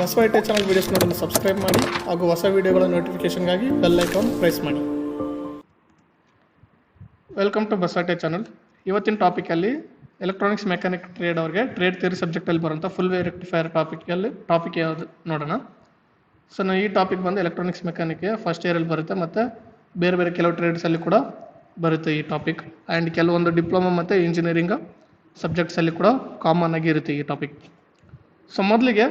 Basava ITI channel videos ನೋಡಲು subscribe ಮಾಡಿ ಹಾಗೂ ಹೊಸ ವೀಡಿಯೋಗಳ ನೋಟಿಫಿಕೇಶನ್ಗಾಗಿ ಬೆಲ್ ಐಕಾನ್ ಪ್ರೆಸ್ ಮಾಡಿ. Welcome to Basava ITI channel. ಇವತ್ತಿನ ಟಾಪಿಕಲ್ಲಿ ಎಲೆಕ್ಟ್ರಾನಿಕ್ಸ್ ಮೆಕ್ಯಾನಿಕ್ ಟ್ರೇಡ್ ಅವ್ರಿಗೆ ಟ್ರೇಡ್ ಥಿಯರಿ ಸಬ್ಜೆಕ್ಟಲ್ಲಿ ಬರುವಂಥ ಫುಲ್ ವೇವ್ ರೆಕ್ಟಿಫೈಯರ್ ಟಾಪಿಕ್ ಯಾವುದು ನೋಡೋಣ. ಸೊ ನಾವು ಈ ಟಾಪಿಕ್ ಬಂದು ಎಲೆಕ್ಟ್ರಾನಿಕ್ಸ್ ಮೆಕ್ಯಾನಿಕ್ಗೆ ಫಸ್ಟ್ ಇಯರಲ್ಲಿ ಬರುತ್ತೆ ಮತ್ತು ಬೇರೆ ಬೇರೆ ಕೆಲವು ಟ್ರೇಡ್ಸಲ್ಲಿ ಕೂಡ ಬರುತ್ತೆ ಈ ಟಾಪಿಕ್. ಆ್ಯಂಡ್ ಕೆಲವೊಂದು ಡಿಪ್ಲೊಮಾ ಮತ್ತು ಇಂಜಿನಿಯರಿಂಗ್ ಸಬ್ಜೆಕ್ಟ್ಸಲ್ಲಿ ಕೂಡ ಕಾಮನ್ ಆಗಿ ಇರುತ್ತೆ ಈ ಟಾಪಿಕ್. ಸೊ ಮೊದಲಿಗೆ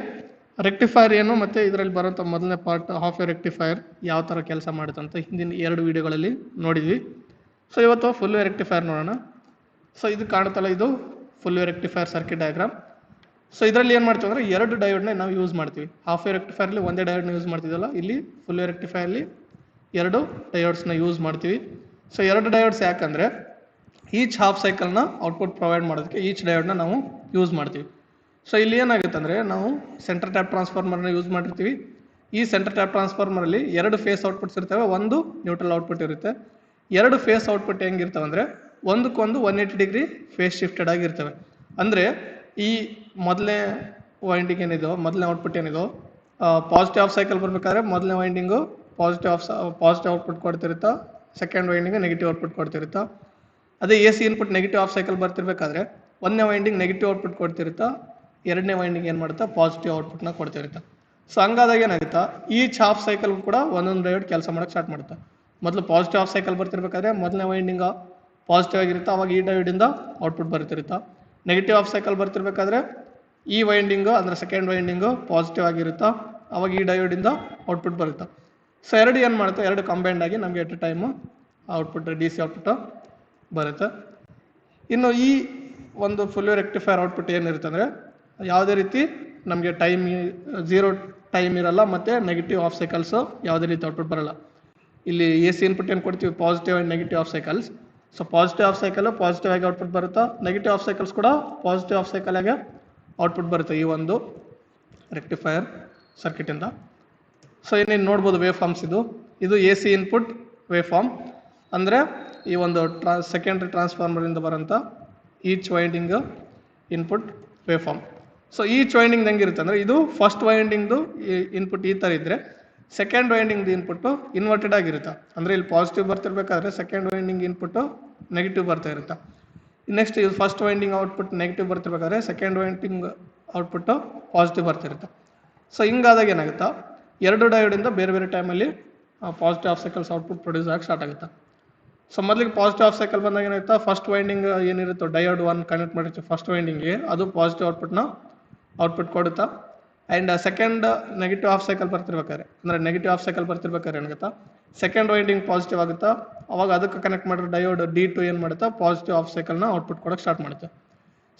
ರೆಕ್ಟಿಫೈರ್ ಏನು ಮತ್ತು ಇದರಲ್ಲಿ ಬರೋಂಥ ಮೊದಲನೇ ಪಾರ್ಟ್ ಹಾಫ್ ವೇವ್ ರೆಕ್ಟಿಫೈರ್ ಯಾವ ಥರ ಕೆಲಸ ಮಾಡುತ್ತೆ ಅಂತ ಹಿಂದಿನ 2 ವೀಡಿಯೋಗಳಲ್ಲಿ ನೋಡಿದ್ವಿ. ಸೊ ಇವತ್ತು ಫುಲ್ ವೇವ್ ರೆಕ್ಟಿಫೈರ್ ನೋಡೋಣ. ಸೊ ಇದು ಕಾಣುತ್ತಲ್ಲ, ಇದು full wave rectifier circuit diagram. So ಇದರಲ್ಲಿ ಏನು ಮಾಡ್ತೀವಿ ಅಂದರೆ 2 ಡಯೋಡ್ನ ನಾವು ಯೂಸ್ ಮಾಡ್ತೀವಿ. ಹಾಫ್ ವೇವ್ ರೆಕ್ಟಿಫೈರ್ಲಿ ಒಂದೇ ಡಯೋಡ್ನ ಯೂಸ್ ಮಾಡ್ತಿದ್ದಲ್ಲ, ಇಲ್ಲಿ ಫುಲ್ ವೇವ್ ರೆಕ್ಟಿಫೈರ್ಲಿ 2 ಡಯೋಡ್ಸ್ನ ಯೂಸ್ ಮಾಡ್ತೀವಿ. ಸೊ 2 ಡಯೋಡ್ಸ್ ಯಾಕಂದರೆ ಈಚ್ ಹಾಫ್ ಸೈಕಲ್ನ ಔಟ್ಪುಟ್ ಪ್ರೊವೈಡ್ ಮಾಡೋದಕ್ಕೆ ಈಚ್ ಡಯೋಡ್ನ ನಾವು ಯೂಸ್ ಮಾಡ್ತೀವಿ. ಸೊ ಇಲ್ಲಿ ಏನಾಗುತ್ತೆ ಅಂದರೆ ನಾವು ಸೆಂಟರ್ ಟ್ಯಾಪ್ ಟ್ರಾನ್ಸ್ಫಾರ್ಮರ್ನ ಯೂಸ್ ಮಾಡಿರ್ತೀವಿ. ಈ ಸೆಂಟರ್ ಟ್ಯಾಪ್ ಟ್ರಾನ್ಸ್ಫಾರ್ಮರಲ್ಲಿ 2 ಫೇಸ್ ಔಟ್ಪುಟ್ಸ್ ಇರ್ತವೆ, ಒಂದು ನ್ಯೂಟ್ರಲ್ ಔಟ್ಪುಟ್ ಇರುತ್ತೆ. 2 ಫೇಸ್ ಔಟ್ಪುಟ್ ಹೆಂಗಿರ್ತವೆ ಅಂದರೆ ಒಂದಕ್ಕೊಂದು 180 ಡಿಗ್ರಿ ಫೇಸ್ ಶಿಫ್ಟೆಡ್ ಆಗಿರ್ತವೆ. ಅಂದರೆ ಈ ಮೊದಲನೇ ವೈಂಡಿಂಗ್ ಏನಿದೋ, ಮೊದಲನೇ ಔಟ್ಪುಟ್ ಏನಿದೋ, ಪಾಸಿಟಿವ್ ಆಫ್ ಸೈಕಲ್ ಬರಬೇಕಾದ್ರೆ ಮೊದಲನೇ ವೈಂಡಿಂಗು ಪಾಸಿಟಿವ್ ಔಟ್ಪುಟ್ ಕೊಡ್ತಿರುತ್ತಾ, ಸೆಕೆಂಡ್ ವೈಂಡಿಂಗು ನೆಗೆಟಿವ್ ಔಟ್ಪುಟ್ ಕೊಡ್ತಿರುತ್ತಾ. ಅದೇ AC input negative half cycle ಬರ್ತಿರ್ಬೇಕಾದ್ರೆ ಒಂದನೇ ವೈಂಡಿಂಗ್ ನೆಗೆಟಿವ್ ಔಟ್ಪುಟ್ ಕೊಡ್ತಿರುತ್ತಾ, ಎರಡನೇ ವೈಂಡಿಂಗ್ ಏನು ಮಾಡುತ್ತಾ ಪಾಸಿಟಿವ್ ಔಟ್ಪುಟ್ನ ಕೊಡ್ತಿರುತ್ತೆ. ಸೊ ಹಂಗಾದಾಗ ಏನಾಗುತ್ತಾ, ಈಚ್ ಹಾಫ್ ಸೈಕಲ್ ಕೂಡ ಒಂದೊಂದು ಡಯೋಡ್ ಕೆಲಸ ಮಾಡೋಕ್ಕೆ ಸ್ಟಾರ್ಟ್ ಮಾಡುತ್ತೆ. ಮೊದಲು ಪಾಸಿಟಿವ್ ಆಫ್ ಸೈಕಲ್ ಬರ್ತಿರ್ಬೇಕಾದ್ರೆ ಮೊದಲನೇ ವೈಂಡಿಂಗ್ ಪಾಸಿಟಿವ್ ಆಗಿರುತ್ತೆ, ಅವಾಗ ಈ ಡಯೋಡಿಂದ ಔಟ್ಪುಟ್ ಬರ್ತಿರುತ್ತಾ. ನೆಗೆಟಿವ್ ಆಫ್ ಸೈಕಲ್ ಬರ್ತಿರ್ಬೇಕಾದ್ರೆ ಈ ವೈಂಡಿಂಗು ಅಂದರೆ ಸೆಕೆಂಡ್ ವೈಂಡಿಂಗು ಪಾಸಿಟಿವ್ ಆಗಿರುತ್ತಾ, ಅವಾಗ ಈ ಡಯೋಡಿಂದ ಔಟ್ಪುಟ್ ಬರುತ್ತೆ. ಸೊ ಎರಡು ಏನು ಮಾಡುತ್ತೆ, 2 ಕಂಬೈಂಡ್ ಆಗಿ ನಮಗೆ at a time output DC output ಬರುತ್ತೆ. ಇನ್ನು ಈ ಒಂದು ಫುಲ್ ವೇವ್ ರೆಕ್ಟಿಫೈರ್ ಔಟ್ಪುಟ್ ಏನಿರುತ್ತೆ ಅಂದರೆ ಯಾವುದೇ ರೀತಿ ನಮಗೆ ಝೀರೋ ಟೈಮ್ ಇರಲ್ಲ ಮತ್ತು ನೆಗೆಟಿವ್ ಆಫ್ ಸೈಕಲ್ಸು ಯಾವುದೇ ರೀತಿ ಔಟ್ಪುಟ್ ಬರಲ್ಲ. ಇಲ್ಲಿ AC ಇನ್ಪುಟ್ ಏನು ಕೊಡ್ತೀವಿ, positive and negative half cycles. So positive half cycle positive ಆಗಿ ಔಟ್ಪುಟ್ ಬರುತ್ತಾ, ನೆಗೆಟಿವ್ ಆಫ್ ಸೈಕಲ್ಸ್ ಕೂಡ ಪಾಸಿಟಿವ್ ಆಫ್ ಸೈಕಲ್ ಆಗಿ ಔಟ್ಪುಟ್ ಬರುತ್ತೆ ಈ ಒಂದು ರೆಕ್ಟಿಫೈರ್ ಸರ್ಕ್ಯೂಟಿಂದ. ಸೊ ಇನ್ನೇನು ನೋಡ್ಬೋದು ವೇವ್ ಫಾರ್ಮ್ಸ್. ಇದು AC ಇನ್ಪುಟ್ ವೇವ್ ಫಾರ್ಮ್ ಅಂದರೆ ಈ ಒಂದು ಸೆಕೆಂಡ್ರಿ ಟ್ರಾನ್ಸ್ಫಾರ್ಮರಿಂದ ಬರೋಂಥ each winding input wave form. So each winding ಹೆಂಗಿರುತ್ತೆ ಅಂದರೆ ಇದು ಫಸ್ಟ್ ವೈಂಡಿಂಗ್ದು ಇನ್ಪುಟ್ ಈ ಥರ ಇದ್ದರೆ ಸೆಕೆಂಡ್ ವೈಂಡಿಂಗ್ದು ಇನ್ಪುಟ್ಟು ಇನ್ವರ್ಟೆಡ್ ಆಗಿರುತ್ತೆ. ಅಂದರೆ ಇಲ್ಲಿ ಪಾಸಿಟಿವ್ ಬರ್ತಿರ್ಬೇಕಾದ್ರೆ ಸೆಕೆಂಡ್ ವೈಂಡಿಂಗ್ ಇನ್ಪುಟ್ಟು ನೆಗೆಟಿವ್ ಬರ್ತಾ ಇರುತ್ತೆ. ನೆಕ್ಸ್ಟ್ ಇದು ಫಸ್ಟ್ ವೈಂಡಿಂಗ್ ಔಟ್ಪುಟ್ ನೆಗೆಟಿವ್ ಬರ್ತಿರ್ಬೇಕಾದ್ರೆ ಸೆಕೆಂಡ್ ವೈಂಡಿಂಗ್ ಔಟ್ಪುಟ್ಟು ಪಾಸಿಟಿವ್ ಬರ್ತಿರುತ್ತೆ. ಸೊ ಹಿಂಗಾದಾಗ ಏನಾಗುತ್ತಾ, 2 ಡಯೋಡಿಂದ ಬೇರೆ ಬೇರೆ ಟೈಮಲ್ಲಿ positive half cycles output produce ಆಗಿ ಸ್ಟಾರ್ಟ್ ಆಗುತ್ತೆ. ಸೊ ಮೊದಲಿಗೆ ಪಾಸಿಟಿವ್ ಆಫ್ ಸೈಕಲ್ ಬಂದಾಗ ಏನಾಗುತ್ತಾ, ಫಸ್ಟ್ ವೈಂಡಿಂಗ್ ಏನಿರುತ್ತೋ ಡಯೋಡ್ 1 ಕನೆಕ್ಟ್ ಮಾಡಿರ್ತೀವಿ ಫಸ್ಟ್ ವೈಂಡಿಂಗ್ಗೆ, ಅದು ಪಾಸಿಟಿವ್ ಔಟ್ಪುಟ್ ಕೊಡುತ್ತಾ. And second negative half cycle ಬರ್ತಿರ್ಬೇಕಾದ್ರೆ ಅಂದರೆ negative half cycle ಬರ್ತಿರ್ಬೇಕಾದ್ರೆ ಏನಾಗುತ್ತಾ, second winding positive ಆಗುತ್ತಾ, ಅವಾಗ ಅದಕ್ಕೆ ಕನೆಕ್ಟ್ ಮಾಡಿರೋ ಡಯೋಡ್ D2 ಏನು ಮಾಡುತ್ತಾ ಪಾಸಿಟಿವ್ ಆಫ್ ಸೈಕಲ್ನ ಔಟ್ಪುಟ್ ಕೊಡೋಕ್ಕೆ ಸ್ಟಾರ್ಟ್ ಮಾಡುತ್ತೆ.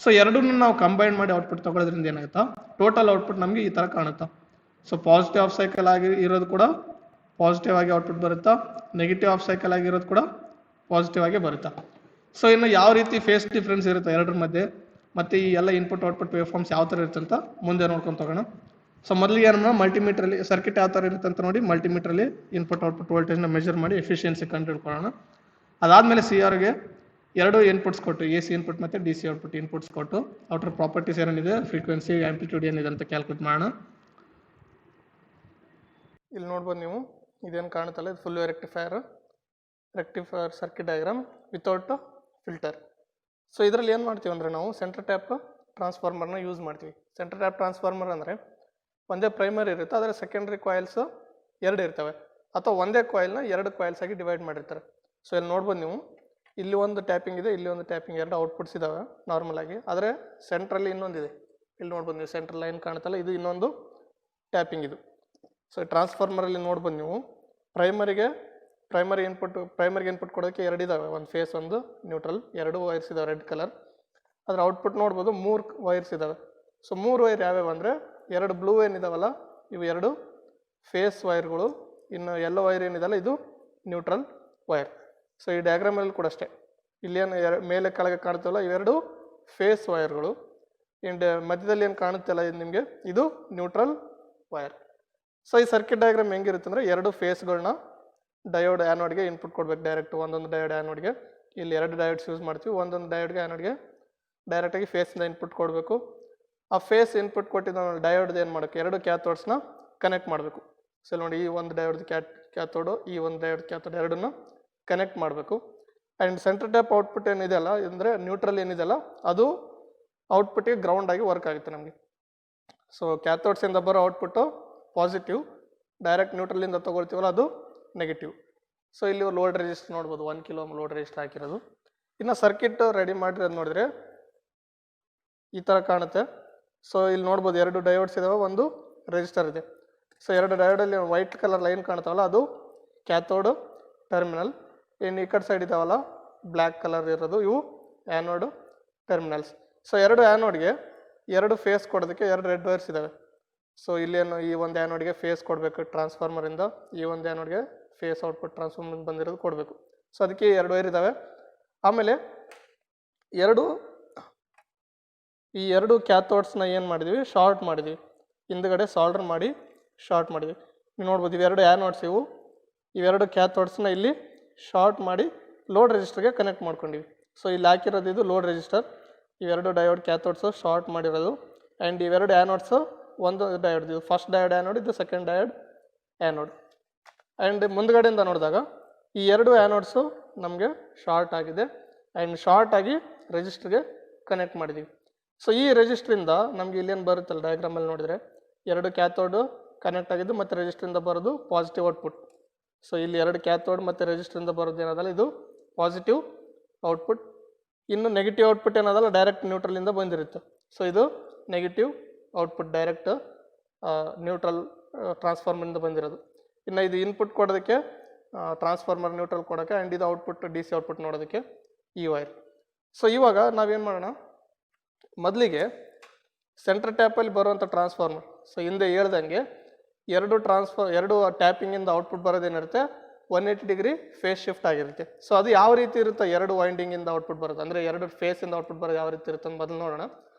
ಸೊ ಎರಡನ್ನೂ ನಾವು ಕಂಬೈನ್ ಮಾಡಿ ಔಟ್ಪುಟ್ ತೊಗೊಳೋದ್ರಿಂದ ಏನಾಗುತ್ತಾ, ಟೋಟಲ್ ಔಟ್ಪುಟ್ ನಮಗೆ ಈ ಥರ ಕಾಣುತ್ತಾ. ಸೊ ಪಾಸಿಟಿವ್ ಆಫ್ ಸೈಕಲ್ ಆಗಿ ಇರೋದು ಕೂಡ ಪಾಸಿಟಿವ್ ಆಗಿ ಔಟ್ಪುಟ್ ಬರುತ್ತಾ, ನೆಗೆಟಿವ್ ಆಫ್ ಸೈಕಲ್ ಆಗಿರೋದು ಕೂಡ ಪಾಸಿಟಿವ್ ಆಗಿ ಬರುತ್ತಾ. ಸೊ ಇನ್ನು ಯಾವ ರೀತಿ ಫೇಸ್ ಡಿಫ್ರೆನ್ಸ್ ಇರುತ್ತೆ 2 ಮಧ್ಯೆ ಮತ್ತು ಈ ಎಲ್ಲ ಇನ್ಪುಟ್ ಔಟ್ಪುಟ್ ವೇವ್ ಫಾರ್ಮ್ಸ್ ಯಾವ ಥರ ಇರುತ್ತೆ ಅಂತ ಮುಂದೆ ನೋಡ್ಕೊಂಡು ತಗೋಣ. ಸೊ ಮೊದಲಿಗೆ ಏನನ್ನ ಮಲ್ಟಿಮೀಟ್ರಲ್ಲಿ ಸರ್ಕ್ಯೂಟ್ ಯಾವ ಥರ ಇರುತ್ತೆ ಅಂತ ನೋಡಿ, ಮಲ್ಟಿಮೀಟ್ರಲ್ಲಿ ಇನ್ಪುಟ್ ಔಟ್ಪುಟ್ ವೋಲ್ಟೇಜ್ನ ಮೆಜರ್ ಮಾಡಿ ಎಫಿಷಿಯನ್ಸಿ ಕಂಡುಹಿಡ್ಕೊಳ್ಳೋಣ. ಅದಾದಮೇಲೆ CRಗೆ 2 ಇನ್ಪುಟ್ಸ್ ಕೊಟ್ಟು AC ಇನ್ಪುಟ್ ಮತ್ತು DC ಔಟ್ಪುಟ್ ಇನ್ಪುಟ್ಸ್ ಕೊಟ್ಟು ಅವ್ರ ಪ್ರಾಪರ್ಟೀಸ್ ಏನೇನಿದೆ, ಫ್ರೀಕ್ವೆನ್ಸಿ ಆಂಪ್ಲಿಟ್ಯೂಡ್ ಏನಿದೆ ಅಂತ ಕ್ಯಾಲ್ಕುಲೇಟ್ ಮಾಡೋಣ. ಇಲ್ಲಿ ನೋಡ್ಬೋದು ನೀವು, ಇದೇನು ಕಾಣುತ್ತಲ್ಲ, ಇದು full wave rectifier circuit diagram without filter. So ಇದರಲ್ಲಿ ಏನು ಮಾಡ್ತೀವಿ ಅಂದರೆ ನಾವು ಸೆಂಟರ್ ಟ್ಯಾಪ್ ಟ್ರಾನ್ಸ್ಫಾರ್ಮರ್ನ ಯೂಸ್ ಮಾಡ್ತೀವಿ. ಸೆಂಟರ್ ಟ್ಯಾಪ್ ಟ್ರಾನ್ಸ್ಫಾರ್ಮರ್ ಅಂದರೆ ಒಂದೇ ಪ್ರೈಮರಿ ಇರುತ್ತೆ, ಆದರೆ ಸೆಕೆಂಡ್ರಿ ಕಾಯಿಲ್ಸು 2 ಇರ್ತವೆ, ಅಥವಾ ಒಂದೇ ಕಾಯಿಲ್ನ 2 ಕಾಯಿಲ್ಸ್ ಆಗಿ ಡಿವೈಡ್ ಮಾಡಿರ್ತಾರೆ. ಸೊ ಇಲ್ಲಿ ನೋಡ್ಬೋದು ನೀವು, ಇಲ್ಲಿ ಒಂದು ಟ್ಯಾಪಿಂಗ್ ಇದೆ, ಇಲ್ಲಿ ಒಂದು ಟ್ಯಾಪಿಂಗ್, 2 ಔಟ್ಪುಟ್ಸ್ ಇದ್ದಾವೆ ನಾರ್ಮಲ್ ಆಗಿ. ಆದರೆ ಸೆಂಟ್ರಲ್ಲಿ ಇನ್ನೊಂದಿದೆ, ಇಲ್ಲಿ ನೋಡ್ಬೋದು ನೀವು, ಸೆಂಟ್ರಲ್ ಲೈನ್ ಕಾಣುತ್ತಲ್ಲ, ಇದು ಇನ್ನೊಂದು ಟ್ಯಾಪಿಂಗ್ ಇದು. ಸೊ ಟ್ರಾನ್ಸ್ಫಾರ್ಮರಲ್ಲಿ ನೋಡ್ಬೋದು ನೀವು, ಪ್ರೈಮರಿಗೆ ಇನ್ಪುಟ್ ಕೊಡೋಕ್ಕೆ 2 ಇದ್ದಾವೆ, ಒಂದು ಫೇಸ್ ಒಂದು ನ್ಯೂಟ್ರಲ್, 2 ವೈರ್ಸ್ ಇದಾವೆ ರೆಡ್ ಕಲರ್. ಅದರ ಔಟ್ಪುಟ್ ನೋಡ್ಬೋದು 3 ವೈರ್ಸ್ ಇದ್ದಾವೆ. ಸೊ 3 ವೈರ್ ಯಾವ್ಯಾವ ಅಂದರೆ 2 ಬ್ಲೂ ಏನಿದಾವಲ್ಲ ಇವು 2 ಫೇಸ್ ವೈರ್ಗಳು, ಇನ್ನು ಎಲ್ಲೋ ವೈರ್ ಏನಿದೆಲ್ಲ ಇದು ನ್ಯೂಟ್ರಲ್ ವೈರ್. ಸೊ ಈ ಡಯಾಗ್ರಾಮಲ್ಲಿ ಕೂಡ ಅಷ್ಟೇ, ಇಲ್ಲೇನು ಮೇಲೆ ಕೆಳಗೆ ಕಾಣುತ್ತಲ್ಲ ಇವೆರಡು ಫೇಸ್ ವೈರ್ಗಳು, ಆ್ಯಂಡ್ ಮಧ್ಯದಲ್ಲಿ ಏನು ಕಾಣುತ್ತಲ್ಲ ಇದು ನಿಮಗೆ, ಇದು ನ್ಯೂಟ್ರಲ್ ವೈರ್. ಸೊ ಈ ಸರ್ಕ್ಯೂಟ್ ಡಯಾಗ್ರಾಮ್ ಹೆಂಗಿರುತ್ತೆ ಅಂದರೆ 2 ಫೇಸ್ಗಳನ್ನ ಡಯೋಡ್ ಆ್ಯನೋಡ್ಗೆ ಇನ್ಪುಟ್ ಕೊಡ್ಬೇಕು ಡೈರೆಕ್ಟ್, ಒಂದೊಂದು ಡಯೋಡ್ ಆ್ಯನೋಡ್ಗೆ. ಇಲ್ಲಿ 2 ಡಯೋಡ್ಸ್ ಯೂಸ್ ಮಾಡ್ತೀವಿ, ಒಂದೊಂದು ಡಯೋಡ್ಗೆ ಆ್ಯನೋಡ್ಗೆ ಡೈರೆಕ್ಟಾಗಿ ಫೇಸಿಂದ ಇನ್ಪುಟ್ ಕೊಡಬೇಕು. ಆ ಫೇಸ್ ಇನ್ಪುಟ್ ಕೊಟ್ಟಿದ್ದ ಡಯೋಡ್ದು ಏನು ಮಾಡಬೇಕು, ಎರಡು ಕ್ಯಾಥೋಡ್ಸ್ನ ಕನೆಕ್ಟ್ ಮಾಡಬೇಕು. ಸೊ ನೋಡಿ, ಈ ಒಂದು ಡಯೋಡ್ ಕ್ಯಾಥೋಡು, ಈ ಒಂದು ಡಯೋಡ್ ಕ್ಯಾಥೋಡ್ ಎರಡನ್ನು ಕನೆಕ್ಟ್ ಮಾಡಬೇಕು. ಆ್ಯಂಡ್ ಸೆಂಟರ್ ಟ್ಯಾಪ್ ಔಟ್ಪುಟ್ ಏನಿದೆಯಲ್ಲ, ಅಂದರೆ ನ್ಯೂಟ್ರಲ್ ಏನಿದೆಯಲ್ಲ, ಅದು ಔಟ್ಪುಟ್ಟಿಗೆ ಗ್ರೌಂಡ್ ಆಗಿ ವರ್ಕ್ ಆಗುತ್ತೆ ನಮಗೆ. ಸೊ ಕ್ಯಾಥೋಡ್ಸಿಂದ ಬರೋ ಔಟ್ಪುಟ್ಟು ಪಾಸಿಟಿವ್, ಡೈರೆಕ್ಟ್ ನ್ಯೂಟ್ರಲಿಂದ ತೊಗೊಳ್ತೀವಲ್ಲ ಅದು ನೆಗೆಟಿವ್. ಸೊ ಇಲ್ಲಿ ಲೋಡ್ ರೆಜಿಸ್ಟರ್ ನೋಡ್ಬೋದು, 1 ಕಿಲೋ ಲೋಡ್ ರೆಜಿಸ್ಟರ್ ಹಾಕಿರೋದು. ಇನ್ನು ಸರ್ಕಿಟ್ ರೆಡಿ ಮಾಡಿರೋದು ನೋಡಿದ್ರೆ ಈ ಥರ ಕಾಣುತ್ತೆ. ಸೊ ಇಲ್ಲಿ ನೋಡ್ಬೋದು, ಎರಡು ಡಯೋಡ್ಸ್ ಇದಾವೆ, ಒಂದು ರೆಜಿಸ್ಟರ್ ಇದೆ. ಸೊ ಎರಡು ಡಯೋಡಲ್ಲಿ ವೈಟ್ ಕಲರ್ ಲೈನ್ ಕಾಣ್ತಾವಲ್ಲ, ಅದು ಕ್ಯಾಥೋಡ್ ಟರ್ಮಿನಲ್. ಇನ್ನು ಈ ಕಡೆ ಸೈಡ್ ಇದಾವಲ್ಲ ಬ್ಲ್ಯಾಕ್ ಕಲರ್ ಇರೋದು, ಇವು ಆ್ಯನೋಡ್ ಟರ್ಮಿನಲ್ಸ್. ಸೊ ಎರಡು ಆ್ಯನೋಡ್ಗೆ ಎರಡು ಫೇಸ್ ಕೊಡೋದಕ್ಕೆ ಎರಡು ರೆಡ್ ವೈರ್ಸ್ ಇದ್ದಾವೆ. ಸೊ ಇಲ್ಲೇನು ಈ ಒಂದು ಆ್ಯನೋಡ್ಗೆ ಫೇಸ್ ಕೊಡಬೇಕು ಟ್ರಾನ್ಸ್ಫಾರ್ಮರಿಂದ, ಈ ಒಂದು ಆ್ಯನೋಡ್ಗೆ ಫೇಸ್ ಔಟ್ಪುಟ್ ಟ್ರಾನ್ಸ್ಫಾರ್ಮರ್ ಬಂದಿರೋದು ಕೊಡಬೇಕು. ಸೊ ಅದಕ್ಕೆ ಎರಡು ವೈರ್ ಇದ್ದಾವೆ. ಆಮೇಲೆ ಈ ಎರಡು ಕ್ಯಾಥೋಡ್ಸ್ನ ಏನು ಮಾಡಿದ್ವಿ, ಶಾರ್ಟ್ ಮಾಡಿದ್ವಿ, ಹಿಂದ್ಗಡೆ ಸಾಲ್ಡರ್ ಮಾಡಿ ಶಾರ್ಟ್ ಮಾಡಿದ್ವಿ. ನೀವು ನೋಡ್ಬೋದು, ಇವೆರಡು ಆ್ಯನೋಡ್ಸ್, ಇವೆರಡು ಕ್ಯಾಥೋಡ್ಸ್ನ ಇಲ್ಲಿ ಶಾರ್ಟ್ ಮಾಡಿ ಲೋಡ್ ರೆಜಿಸ್ಟರ್ಗೆ ಕನೆಕ್ಟ್ ಮಾಡ್ಕೊಂಡಿವಿ. ಸೊ ಇಲ್ಲಿ ಹಾಕಿರೋದು ಇದು ಲೋಡ್ ರೆಜಿಸ್ಟರ್, ಇವೆರಡು ಡಯೋಡ್ ಕ್ಯಾಥೋಡ್ಸು ಶಾರ್ಟ್ ಮಾಡಿರೋದು. ಆ್ಯಂಡ್ ಇವೆರಡು ಆ್ಯನೋಡ್ಸು ಒಂದು ಡಯೋಡ್, ಇದು ಫಸ್ಟ್ ಡಯೋಡ್ ಆ್ಯನೋಡ್, ಇದು ಸೆಕೆಂಡ್ ಡಯೋಡ್ ಆ್ಯನೋಡ್. ಆ್ಯಂಡ್ ಮುಂದ್ಗಡೆಯಿಂದ ನೋಡಿದಾಗ ಈ ಎರಡು ಆ್ಯನೋಡ್ಸು ನಮಗೆ ಶಾರ್ಟ್ ಆಗಿದೆ, ಆ್ಯಂಡ್ ಶಾರ್ಟ್ ಆಗಿ ರೆಜಿಸ್ಟರ್ಗೆ ಕನೆಕ್ಟ್ ಮಾಡಿದ್ದೀವಿ. ಸೊ ಈ ರೆಜಿಸ್ಟ್ರಿಂದ ನಮಗೆ ಇಲ್ಲೇನು ಬರುತ್ತಲ್ಲ ಡಯಾಗ್ರಾಮಲ್ಲಿ ನೋಡಿದರೆ, ಎರಡು ಕ್ಯಾಥೋಡು ಕನೆಕ್ಟ್ ಆಗಿದ್ದು ಮತ್ತು ರೆಜಿಸ್ಟ್ರಿಂದ ಬರೋದು ಪಾಸಿಟಿವ್ ಔಟ್ಪುಟ್. ಸೊ ಇಲ್ಲಿ ಎರಡು ಕ್ಯಾಥೋಡ್ ಮತ್ತು ರೆಜಿಸ್ಟ್ರಿಂದ ಬರೋದು ಏನದಲ್ಲ, ಇದು ಪಾಸಿಟಿವ್ ಔಟ್ಪುಟ್. ಇನ್ನು ನೆಗೆಟಿವ್ ಔಟ್ಪುಟ್ ಏನದಲ್ಲ, ಡೈರೆಕ್ಟ್ ನ್ಯೂಟ್ರಲಿಂದ ಬಂದಿರುತ್ತೆ. ಸೊ ಇದು ನೆಗೆಟಿವ್ ಔಟ್ಪುಟ್, ಡೈರೆಕ್ಟ್ ನ್ಯೂಟ್ರಲ್ ಟ್ರಾನ್ಸ್ಫಾರ್ಮರಿಂದ ಬಂದಿರೋದು. ಇನ್ನು ಇದು ಇನ್ಪುಟ್ ಕೊಡೋದಕ್ಕೆ ಟ್ರಾನ್ಸ್ಫಾರ್ಮರ್ ನ್ಯೂಟ್ರಲ್ ಕೊಡೋಕ್ಕೆ, ಆ್ಯಂಡ್ ಇದು ಔಟ್ಪುಟ್ ಡಿ ಸಿ ಔಟ್ಪುಟ್ ನೋಡೋದಕ್ಕೆ ಈ ವೈರ್. ಸೊ ಇವಾಗ ನಾವೇನು ಮಾಡೋಣ, ಮೊದಲಿಗೆ ಸೆಂಟ್ರ್ ಟ್ಯಾಪಲ್ಲಿ ಬರುವಂಥ ಟ್ರಾನ್ಸ್ಫಾರ್ಮರ್, ಸೊ ಹಿಂದೆ ಹೇಳ್ದಂಗೆ ಎರಡು ಟ್ಯಾಪಿಂಗಿಂದ ಔಟ್ಪುಟ್ ಬರೋದೇನಿರುತ್ತೆ, 180 ಡಿಗ್ರಿ ಫೇಸ್ ಶಿಫ್ಟ್ ಆಗಿರುತ್ತೆ. ಸೊ ಅದು ಯಾವ ರೀತಿ ಇರುತ್ತೆ, ಎರಡು ವೈಂಡಿಂಗಿಂದ ಔಟ್ಪುಟ್ ಬರುತ್ತೆ, ಅಂದರೆ ಎರಡು ಫೇಸಿಂದ ಔಟ್ಪುಟ್ ಬರೋದು ಯಾವ ರೀತಿ ಇರುತ್ತೆ ಅಂತ ಮೊದಲು ನೋಡೋಣ.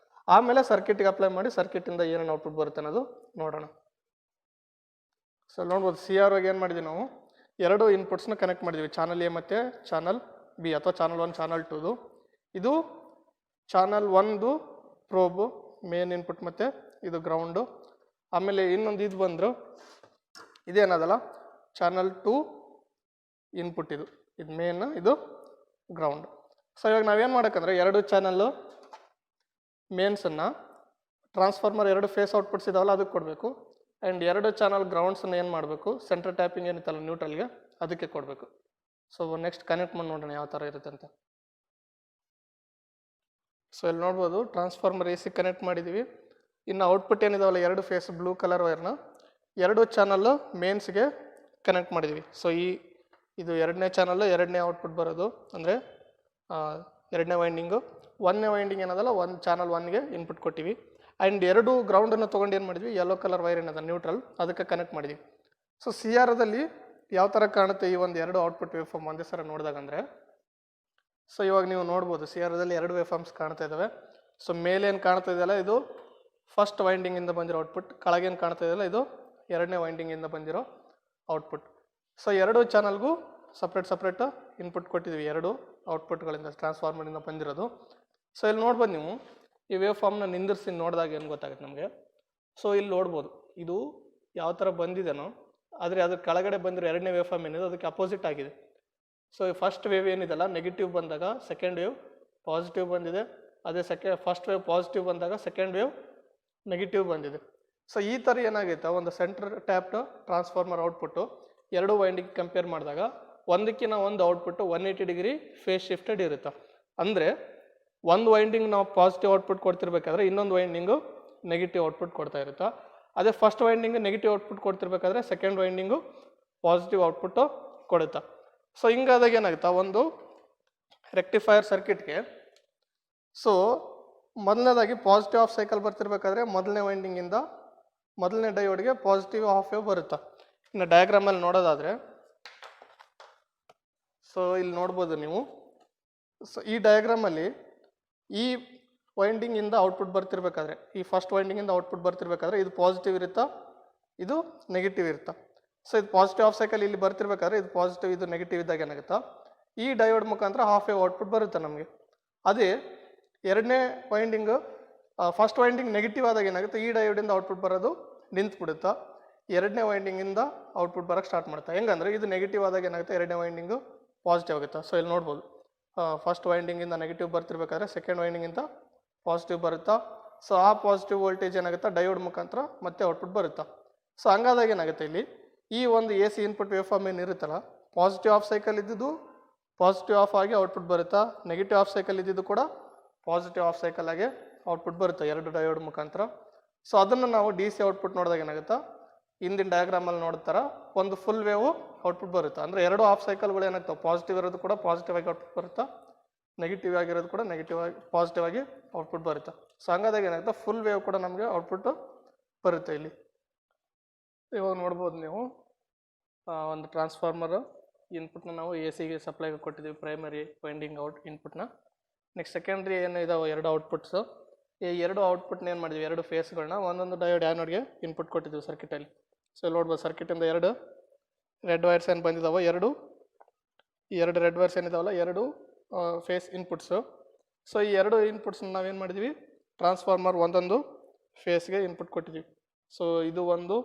ಆಮೇಲೆ ಸರ್ಕಿಟ್ಗೆ ಅಪ್ಲೈ ಮಾಡಿ ಸರ್ಕಿಟಿಂದ ಏನೇನು ಔಟ್ಪುಟ್ ಬರುತ್ತೆ ಅನ್ನೋದು ನೋಡೋಣ. ಸೊ ನೋಡ್ಬೋದು, CRO ಏನು ಮಾಡಿದ್ವಿ ನಾವು, ಎರಡು ಇನ್ಪುಟ್ಸ್ನ ಕನೆಕ್ಟ್ ಮಾಡಿದ್ವಿ, ಚಾನಲ್ ಎ ಮತ್ತು ಚಾನಲ್ ಬಿ, ಅಥವಾ ಚಾನಲ್ 1 ಚಾನಲ್ 2. ಇದು ಚಾನಲ್ 1 ಪ್ರೋಬು ಮೇನ್ ಇನ್ಪುಟ್ ಮತ್ತು ಇದು ಗ್ರೌಂಡು. ಆಮೇಲೆ ಇನ್ನೊಂದು ಇದು ಬಂದರು, ಇದೇನದಲ್ಲ ಚಾನಲ್ 2 ಇನ್ಪುಟ್, ಇದು ಮೇನ್, ಇದು ಗ್ರೌಂಡ್. ಸೊ ಇವಾಗ ನಾವೇನು ಮಾಡೋಕ್ಕಂದ್ರೆ, ಎರಡು ಚಾನಲ್ಲು ಮೇನ್ಸನ್ನು ಟ್ರಾನ್ಸ್ಫಾರ್ಮರ್ ಎರಡು ಫೇಸ್ ಔಟ್ಪುಟ್ಸ್ ಇದಾವಲ್ಲ ಅದಕ್ಕೆ ಕೊಡಬೇಕು, ಆ್ಯಂಡ್ ಎರಡು ಚಾನಲ್ ಗ್ರೌಂಡ್ಸನ್ನು ಏನು ಮಾಡಬೇಕು, ಸೆಂಟ್ರ್ ಟ್ಯಾಪಿಂಗ್ ಏನಿತ್ತಲ್ಲ ನ್ಯೂಟ್ರಲ್ಗೆ ಅದಕ್ಕೆ ಕೊಡಬೇಕು. ಸೊ ನೆಕ್ಸ್ಟ್ ಕನೆಕ್ಟ್ ಮಾಡಿ ನೋಡೋಣ ಯಾವ ಥರ ಇರುತ್ತೆ ಅಂತ. ಸೊ ಇಲ್ಲಿ ನೋಡ್ಬೋದು, ಟ್ರಾನ್ಸ್ಫಾರ್ಮರ್ AC ಕನೆಕ್ಟ್ ಮಾಡಿದ್ದೀವಿ. ಇನ್ನು ಔಟ್ಪುಟ್ ಏನಿದಾವಲ್ಲ ಎರಡು ಫೇಸ್ ಬ್ಲೂ ಕಲರ್ ವೈರ್ನ ಎರಡು ಚಾನಲ್ಲು ಮೇನ್ಸ್ಗೆ ಕನೆಕ್ಟ್ ಮಾಡಿದ್ವಿ. ಸೊ ಇದು ಎರಡನೇ ಚಾನಲ್ಲು, ಎರಡನೇ ಔಟ್ಪುಟ್ ಬರೋದು, ಅಂದರೆ ಎರಡನೇ ವೈಂಡಿಂಗು. ಒಂದನೇ ವೈಂಡಿಂಗ್ ಏನದಲ್ಲ, ಒಂದು ಚಾನಲ್ 1ಗೆ ಇನ್ಪುಟ್ ಕೊಟ್ಟಿವಿ. ಆ್ಯಂಡ್ ಎರಡು ಗ್ರೌಂಡನ್ನು ತೊಗೊಂಡು ಏನು ಮಾಡಿದ್ವಿ, ಯೆಲ್ಲೋ ಕಲರ್ ವೈರ್ ಏನದ ನ್ಯೂಟ್ರಲ್, ಅದಕ್ಕೆ ಕನೆಕ್ಟ್ ಮಾಡಿದ್ವಿ. ಸೊ CRದಲ್ಲಿ ಯಾವ ಥರ ಕಾಣುತ್ತೆ ಈ ಒಂದು ಎರಡು ಔಟ್ಪುಟ್ ವೇವ್ ಫಾರ್ಮ್ ಒಂದೇ ಸಲ ನೋಡಿದಾಗ ಅಂದರೆ, ಸೊ ಇವಾಗ ನೀವು ನೋಡ್ಬೋದು CRದಲ್ಲಿ ಎರಡು ವೇವ್ ಫಾರ್ಮ್ಸ್ ಕಾಣ್ತಾ ಇದ್ದಾವೆ. ಸೊ ಮೇಲೇನು ಕಾಣ್ತಾ ಇದೆಯಲ್ಲ ಇದು ಫಸ್ಟ್ ವೈಂಡಿಂಗಿಂದ ಬಂದಿರೋ ಔಟ್ಪುಟ್, ಕೆಳಗೇನು ಕಾಣ್ತಾ ಇದೆಯಲ್ಲ ಇದು ಎರಡನೇ ವೈಂಡಿಂಗಿಂದ ಬಂದಿರೋ ಔಟ್ಪುಟ್. ಸೊ ಎರಡು ಚಾನಲ್ಗೂ ಸಪ್ರೇಟ್ ಇನ್ಪುಟ್ ಕೊಟ್ಟಿದ್ವಿ, ಎರಡು ಔಟ್ಪುಟ್ಗಳಿಂದ ಟ್ರಾನ್ಸ್ಫಾರ್ಮರಿಂದ ಬಂದಿರೋದು. ಸೊ ಇಲ್ಲಿ ನೋಡ್ಬೋದು ನೀವು, ಈ ವೇವ್ ಫಾರ್ಮ್ನ ನಿಂದಿರಿಸಿ ನೋಡಿದಾಗ ಏನು ಗೊತ್ತಾಗುತ್ತೆ ನಮಗೆ. ಸೊ ಇಲ್ಲಿ ನೋಡ್ಬೋದು, ಇದು ಯಾವ ಥರ ಬಂದಿದೆನೋ, ಆದರೆ ಅದ್ರ ಕೆಳಗಡೆ ಬಂದಿರೋ ಎರಡನೇ ವೇವ್ ಫಾರ್ಮ್ ಏನಿದೆ ಅದಕ್ಕೆ ಅಪೋಸಿಟ್ ಆಗಿದೆ. ಸೊ ಫಸ್ಟ್ ವೇವ್ ಏನಿದೆಲ್ಲ ನೆಗೆಟಿವ್ ಬಂದಾಗ ಸೆಕೆಂಡ್ ವೇವ್ ಪಾಸಿಟಿವ್ ಬಂದಿದೆ, ಅದೇ ಫಸ್ಟ್ ವೇವ್ ಪಾಸಿಟಿವ್ ಬಂದಾಗ ಸೆಕೆಂಡ್ ವೇವ್ ನೆಗೆಟಿವ್ ಬಂದಿದೆ. ಸೊ ಈ ಥರ ಏನಾಗೈತೆ, ಒಂದು ಸೆಂಟ್ರ್ ಟ್ಯಾಪ್ಡ್ ಟ್ರಾನ್ಸ್ಫಾರ್ಮರ್ ಔಟ್ಪುಟ್ಟು ಎರಡು ವೈಂಡಿಂಗ್ ಕಂಪೇರ್ ಮಾಡಿದಾಗ ಒಂದಕ್ಕಿಂತ ಒಂದು ಔಟ್ಪುಟ್ಟು 180 ಡಿಗ್ರಿ ಫೇಸ್ ಶಿಫ್ಟೆಡ್ ಇರುತ್ತೆ. ಅಂದರೆ ಒಂದು ವೈಂಡಿಂಗ್ ನಾವು ಪಾಸಿಟಿವ್ ಔಟ್ಪುಟ್ ಕೊಡ್ತಿರ್ಬೇಕಾದ್ರೆ ಇನ್ನೊಂದು ವೈಂಡಿಂಗು ನೆಗೆಟಿವ್ ಔಟ್ಪುಟ್ ಕೊಡ್ತಾ ಇರುತ್ತೆ. ಅದೇ ಫಸ್ಟ್ ವೈಂಡಿಂಗ್ ನೆಗೆಟಿವ್ ಔಟ್ಪುಟ್ ಕೊಡ್ತಿರ್ಬೇಕಾದ್ರೆ ಸೆಕೆಂಡ್ ವೈಂಡಿಂಗು ಪಾಸಿಟಿವ್ ಔಟ್ಪುಟ್ಟು ಕೊಡುತ್ತೆ. ಸೊ ಹಿಂಗಾದಾಗ ಏನಾಗುತ್ತೆ, ಒಂದು ರೆಕ್ಟಿಫೈಯರ್ ಸರ್ಕಿಟ್ಗೆ ಸೊ ಮೊದಲನೇದಾಗಿ ಪಾಸಿಟಿವ್ ಆಫ್ ಸೈಕಲ್ ಬರ್ತಿರ್ಬೇಕಾದ್ರೆ ಮೊದಲನೇ ವೈಂಡಿಂಗಿಂದ ಮೊದಲನೇ ಡಯೋಡ್ಗೆ ಪಾಸಿಟಿವ್ ಹಾಫ್ ವೇವ್ ಬರುತ್ತೆ. ಇನ್ನು ಡಯಾಗ್ರಾಮಲ್ಲಿ ನೋಡೋದಾದರೆ, ಸೊ ಇಲ್ಲಿ ನೋಡ್ಬೋದು ನೀವು, ಸೊ ಈ ಡಯಾಗ್ರಾಮಲ್ಲಿ ಈ ವೈಂಡಿಂಗಿಂದ ಔಟ್ಪುಟ್ ಬರ್ತಿರ್ಬೇಕಾದ್ರೆ, ಈ ಫಸ್ಟ್ ವೈಂಡಿಂಗಿಂದ ಔಟ್ಪುಟ್ ಬರ್ತಿರ್ಬೇಕಾದ್ರೆ ಇದು ಪಾಸಿಟಿವ್ ಇರುತ್ತಾ, ಇದು ನೆಗೆಟಿವ್ ಇರುತ್ತಾ. ಸೊ ಇದು ಪಾಸಿಟಿವ್ ಆಫ್ ಸೈಕಲ್ ಇಲ್ಲಿ ಬರ್ತಿರ್ಬೇಕಾದ್ರೆ ಇದು ಪಾಸಿಟಿವ್, ಇದು ನೆಗೆಟಿವ್ ಇದ್ದಾಗ ಏನಾಗುತ್ತಾ, ಈ ಡಯೋಡ್ ಮುಖಾಂತರ ಹಾಫ್ ವೇವ್ ಔಟ್ಪುಟ್ ಬರುತ್ತೆ ನಮಗೆ. ಅದೇ ಎರಡನೇ ವೈಂಡಿಂಗು ಫಸ್ಟ್ ವೈಂಡಿಂಗ್ ನೆಗೆಟಿವ್ ಆದಾಗ ಏನಾಗುತ್ತೆ, ಈ ಡಯೋಡಿಂದ ಔಟ್ಪುಟ್ ಬರೋದು ನಿಂತು ಬಿಡುತ್ತಾ, ಎರಡನೇ ವೈಂಡಿಂಗಿಂದ ಔಟ್ಪುಟ್ ಬರೋಕ್ಕೆ ಸ್ಟಾರ್ಟ್ ಮಾಡುತ್ತಾ. ಹೆಂಗಂದ್ರೆ ಇದು ನೆಗೆಟಿವ್ ಆದಾಗ ಏನಾಗುತ್ತೆ, ಎರಡನೇ ವೈಂಡಿಂಗು ಪಾಸಿಟಿವ್ ಆಗುತ್ತೆ. ಸೊ ಇಲ್ಲಿ ನೋಡ್ಬೋದು, ಫಸ್ಟ್ ವೈಂಡಿಂಗಿಂದ ನೆಗೆಟಿವ್ ಬರ್ತಿರ್ಬೇಕಾದ್ರೆ ಸೆಕೆಂಡ್ ವೈಂಡಿಂಗಿಂದ ಪಾಸಿಟಿವ್ ಬರುತ್ತಾ. ಸೊ ಆ ಪಾಸಿಟಿವ್ ವೋಲ್ಟೇಜ್ ಏನಾಗುತ್ತೆ, ಡಯೋಡ್ ಮುಖಾಂತರ ಮತ್ತೆ ಔಟ್ಪುಟ್ ಬರುತ್ತಾ. ಸೊ ಹಂಗಾದಾಗ ಏನಾಗುತ್ತೆ, ಇಲ್ಲಿ ಈ ಒಂದು A C input wave form ಏನಿರುತ್ತಲ್ಲ, ಪಾಸಿಟಿವ್ ಆಫ್ ಸೈಕಲ್ ಇದ್ದಿದ್ದು ಪಾಸಿಟಿವ್ ಆಫ್ ಆಗಿ ಔಟ್ಪುಟ್ ಬರುತ್ತಾ, ನೆಗೆಟಿವ್ ಆಫ್ ಸೈಕಲ್ ಇದ್ದಿದ್ದು ಕೂಡ ಪಾಸಿಟಿವ್ ಆಫ್ ಸೈಕಲ್ ಆಗಿ ಔಟ್ಪುಟ್ ಬರುತ್ತೆ ಎರಡು ಡಯೋಡ್ ಮುಖಾಂತರ. ಸೊ ಅದನ್ನು ನಾವು ಡಿ ಸಿ ಔಟ್ಪುಟ್ ನೋಡಿದಾಗ ಏನಾಗುತ್ತಾ, ಹಿಂದಿನ ಡಯಾಗ್ರಾಮಲ್ಲಿ ನೋಡ್ತಾರ ಒಂದು ಫುಲ್ ವೇವ್ ಔಟ್ಪುಟ್ ಬರುತ್ತೆ. ಅಂದರೆ ಎರಡು ಆಫ್ ಸೈಕಲ್ಗಳು ಏನಾಗ್ತಾವೆ, ಪಾಸಿಟಿವ್ ಇರೋದು ಕೂಡ ಪಾಸಿಟಿವ್ ಆಗಿ ಔಟ್ಪುಟ್ ಬರುತ್ತಾ, ನೆಗೆಟಿವ್ ಆಗಿರೋದು ಕೂಡ ನೆಗೆಟಿವ್ ಆಗಿ ಪಾಸಿಟಿವ್ ಆಗಿ ಔಟ್ಪುಟ್ ಬರುತ್ತೆ. ಸೊ ಹಂಗಾದಾಗ ಏನಾಗುತ್ತೆ, ಫುಲ್ ವೇವ್ ಕೂಡ ನಮಗೆ ಔಟ್ಪುಟ್ ಬರುತ್ತೆ. ಇಲ್ಲಿ ಇವಾಗ ನೋಡ್ಬೋದು ನೀವು, ಒಂದು ಟ್ರಾನ್ಸ್ಫಾರ್ಮರ್ ಇನ್ಪುಟ್ನ ನಾವು ಎ ಸಿಗೆ ಸಪ್ಲೈಗೆ ಕೊಟ್ಟಿದ್ದೀವಿ, ಪ್ರೈಮರಿ ವೈಂಡಿಂಗ್ ಇನ್ಪುಟ್ನ. ನೆಕ್ಸ್ಟ್ ಸೆಕೆಂಡ್ರಿ ಏನು ಇದಾವೆ ಎರಡು ಔಟ್ಪುಟ್ಸು, ಈ ಎರಡು ಔಟ್ಪುಟ್ನ ಏನು ಮಾಡಿದ್ವಿ, ಎರಡು ಫೇಸ್ಗಳನ್ನ ಒಂದೊಂದು ಡಯೋಡ್ ಆ್ಯನೋಡ್ಗೆ ಇನ್ಪುಟ್ ಕೊಟ್ಟಿದ್ದೀವಿ ಸರ್ಕಿಟಲ್ಲಿ. ಸೊ ಇಲ್ಲಿ ನೋಡ್ಬೋದು, ಸರ್ಕಿಟಿಂದ ಎರಡು ರೆಡ್ ವೈರ್ಸ್ ಏನು ಬಂದಿದ್ದಾವೆ, ಈ ಎರಡು ರೆಡ್ ವೈರ್ಸ್ ಏನಿದಾವಲ್ಲ, ಎರಡು ಫೇಸ್ ಇನ್ಪುಟ್ಸು. ಸೊ ಈ ಎರಡು ಇನ್ಪುಟ್ಸ್ನ ನಾವೇನು ಮಾಡಿದ್ವಿ, ಟ್ರಾನ್ಸ್ಫಾರ್ಮರ್ ಒಂದೊಂದು ಫೇಸ್ಗೆ ಇನ್ಪುಟ್ ಕೊಟ್ಟಿದ್ದೀವಿ. ಸೊ ಇದು ಒಂದು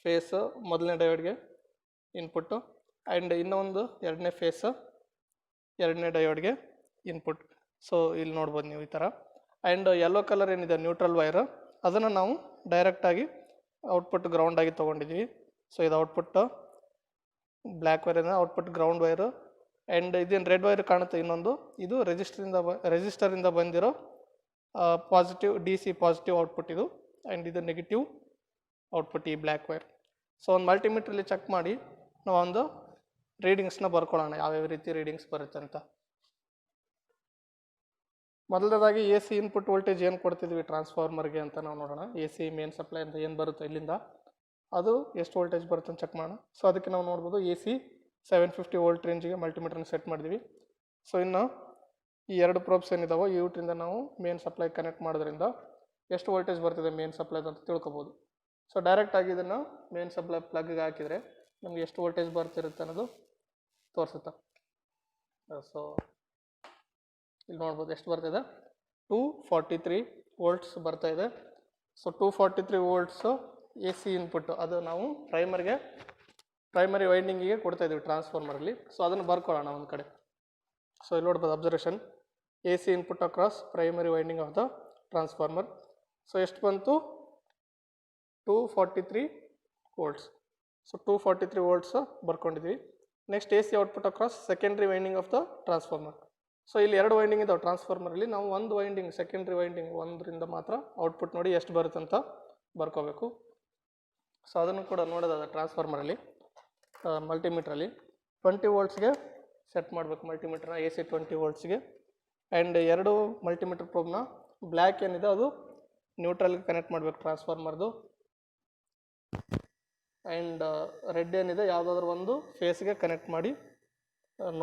ಫೇಸ್ ಮೊದಲನೇ ಡಯೋಡ್ಗೆ ಇನ್ಪುಟ್ಟು, ಆ್ಯಂಡ್ ಇನ್ನೊಂದು ಎರಡನೇ ಫೇಸ್ ಎರಡನೇ ಡಯೋಡ್ಗೆ ಇನ್ಪುಟ್. ಸೊ ಇಲ್ಲಿ ನೋಡ್ಬೋದು ನೀವು ಈ ಥರ. ಆ್ಯಂಡ್ ಯೆಲ್ಲೋ ಕಲರ್ ಏನಿದೆ ನ್ಯೂಟ್ರಲ್ ವೈರ್, ಅದನ್ನು ನಾವು ಡೈರೆಕ್ಟಾಗಿ ಔಟ್ಪುಟ್ ಗ್ರೌಂಡಾಗಿ ತೊಗೊಂಡಿದ್ದೀವಿ. ಸೊ ಇದು ಔಟ್ಪುಟ್ ಬ್ಲ್ಯಾಕ್ ವೈರಿಂದ ಔಟ್ಪುಟ್ ಗ್ರೌಂಡ್ ವೈರು. ಆ್ಯಂಡ್ ಇದೇನು ರೆಡ್ ವೈರ್ ಕಾಣುತ್ತೆ ಇನ್ನೊಂದು, ಇದು ರೆಜಿಸ್ಟರಿಂದ ಬಂದಿರೋ positive D C positive output ಇದು, ಆ್ಯಂಡ್ ಇದು ನೆಗೆಟಿವ್ ಔಟ್ಪುಟ್ ಈ ಬ್ಲ್ಯಾಕ್ ವೈರ್. ಸೊ ಒಂದು ಮಲ್ಟಿಮೀಟ್ರಲ್ಲಿ ಚೆಕ್ ಮಾಡಿ ನಾವು ಒಂದು ರೀಡಿಂಗ್ಸ್ನ ಬರ್ಕೊಳ್ಳೋಣ, ಯಾವ್ಯಾವ ರೀತಿ ರೀಡಿಂಗ್ಸ್ ಬರುತ್ತೆ ಅಂತ. ಮೊದಲನೇದಾಗಿ ಎ ಸಿ ಇನ್ಪುಟ್ ವೋಲ್ಟೇಜ್ ಏನು ಕೊಡ್ತಿದ್ವಿ ಟ್ರಾನ್ಸ್ಫಾರ್ಮರ್ಗೆ ಅಂತ ನಾವು ನೋಡೋಣ. ಎ ಸಿ ಮೇನ್ ಸಪ್ಲೈ ಅಂತ ಏನು ಬರುತ್ತೆ ಇಲ್ಲಿಂದ, ಅದು ಎಷ್ಟು ವೋಲ್ಟೇಜ್ ಬರುತ್ತೆ ಅಂತ ಚೆಕ್ ಮಾಡೋಣ. ಸೊ ಅದಕ್ಕೆ ನಾವು ನೋಡ್ಬೋದು, ಎ ಸಿ 750 ವೋಲ್ಟ್ ರೇಂಜಿಗೆ ಮಲ್ಟಿಮೀಟರ್ನ ಸೆಟ್ ಮಾಡಿದ್ವಿ. ಸೊ ಇನ್ನು ಈ ಎರಡು ಪ್ರೋಬ್ಸ್ ಏನಿದಾವೋ ಇವುಟ್ರಿಂದ ನಾವು ಮೇನ್ ಸಪ್ಲೈ ಕನೆಕ್ಟ್ ಮಾಡೋದ್ರಿಂದ ಎಷ್ಟು ವೋಲ್ಟೇಜ್ ಬರ್ತಿದೆ ಮೇನ್ ಸಪ್ಲೈದು ಅಂತ ತಿಳ್ಕೊಬೋದು. ಸೊ ಡೈರೆಕ್ಟಾಗಿ ಇದನ್ನು ಮೇನ್ ಸಪ್ಲೈ ಪ್ಲಗ್ಗೆ ಹಾಕಿದರೆ ನಮಗೆ ಎಷ್ಟು ವೋಲ್ಟೇಜ್ ಬರ್ತಿರುತ್ತೆ ಅನ್ನೋದು ತೋರಿಸುತ್ತೆ. ಸೊ ಇಲ್ಲಿ ನೋಡ್ಬೋದು ಎಷ್ಟು ಬರ್ತಿದೆ, 243 ವೋಲ್ಟ್ಸ್ ಬರ್ತಾಯಿದೆ. So 243 volts A C input, ಅದು ನಾವು ಪ್ರೈಮರಿ ವೈಂಡಿಂಗಿಗೆ ಕೊಡ್ತಾ ಇದ್ದೀವಿ ಟ್ರಾನ್ಸ್ಫಾರ್ಮರಲ್ಲಿ. ಸೊ ಅದನ್ನು ಬರ್ಕೊಳ್ಳೋಣ ಒಂದು ಕಡೆ. ಸೊ ಇಲ್ಲಿ ನೋಡ್ಬೋದು observation, A C input across primary winding of the transformer. So ಎಷ್ಟು ಬಂತು, 243 ವೋಲ್ಟ್ಸ್. ಸೊ 243 ವೋಲ್ಟ್ಸ್ ಬರ್ಕೊಂಡಿದ್ವಿ. Next A C output across secondary winding of the transformer. So ಇಲ್ಲಿ ಎರಡು ವೈಂಡಿಂಗ್ ಇದಾವೆ ಟ್ರಾನ್ಸ್ಫಾರ್ಮರಲ್ಲಿ, ನಾವು ಒಂದು ವೈಂಡಿಂಗ್ ಸೆಕೆಂಡ್ರಿ ವೈಂಡಿಂಗ್ ಒಂದರಿಂದ ಮಾತ್ರ ಔಟ್ಪುಟ್ ನೋಡಿ ಎಷ್ಟು ಬರುತ್ತೆ ಅಂತ ಬರ್ಕೋಬೇಕು. ಸೊ ಅದನ್ನು ಕೂಡ ನೋಡೋದಾದ ಟ್ರಾನ್ಸ್ಫಾರ್ಮರಲ್ಲಿ ಮಲ್ಟಿಮೀಟ್ರಲ್ಲಿ 20 ವೋಲ್ಟ್ಸ್ಗೆ ಸೆಟ್ ಮಾಡಬೇಕು ಮಲ್ಟಿಮೀಟ್ರನ್ನ, ಎ ಸಿ 20 ವೋಲ್ಟ್ಸ್ಗೆ. ಆ್ಯಂಡ್ ಎರಡು ಮಲ್ಟಿಮೀಟರ್ ಪ್ರೋಬ್ನ ಬ್ಲ್ಯಾಕ್ ಏನಿದೆ ಅದು ನ್ಯೂಟ್ರಲ್ಗೆ ಕನೆಕ್ಟ್ ಮಾಡಬೇಕು ಟ್ರಾನ್ಸ್ಫಾರ್ಮರ್ದು, ಆ್ಯಂಡ್ ರೆಡ್ ಏನಿದೆ ಯಾವುದಾದ್ರೂ ಒಂದು ಫೇಸ್ಗೆ ಕನೆಕ್ಟ್ ಮಾಡಿ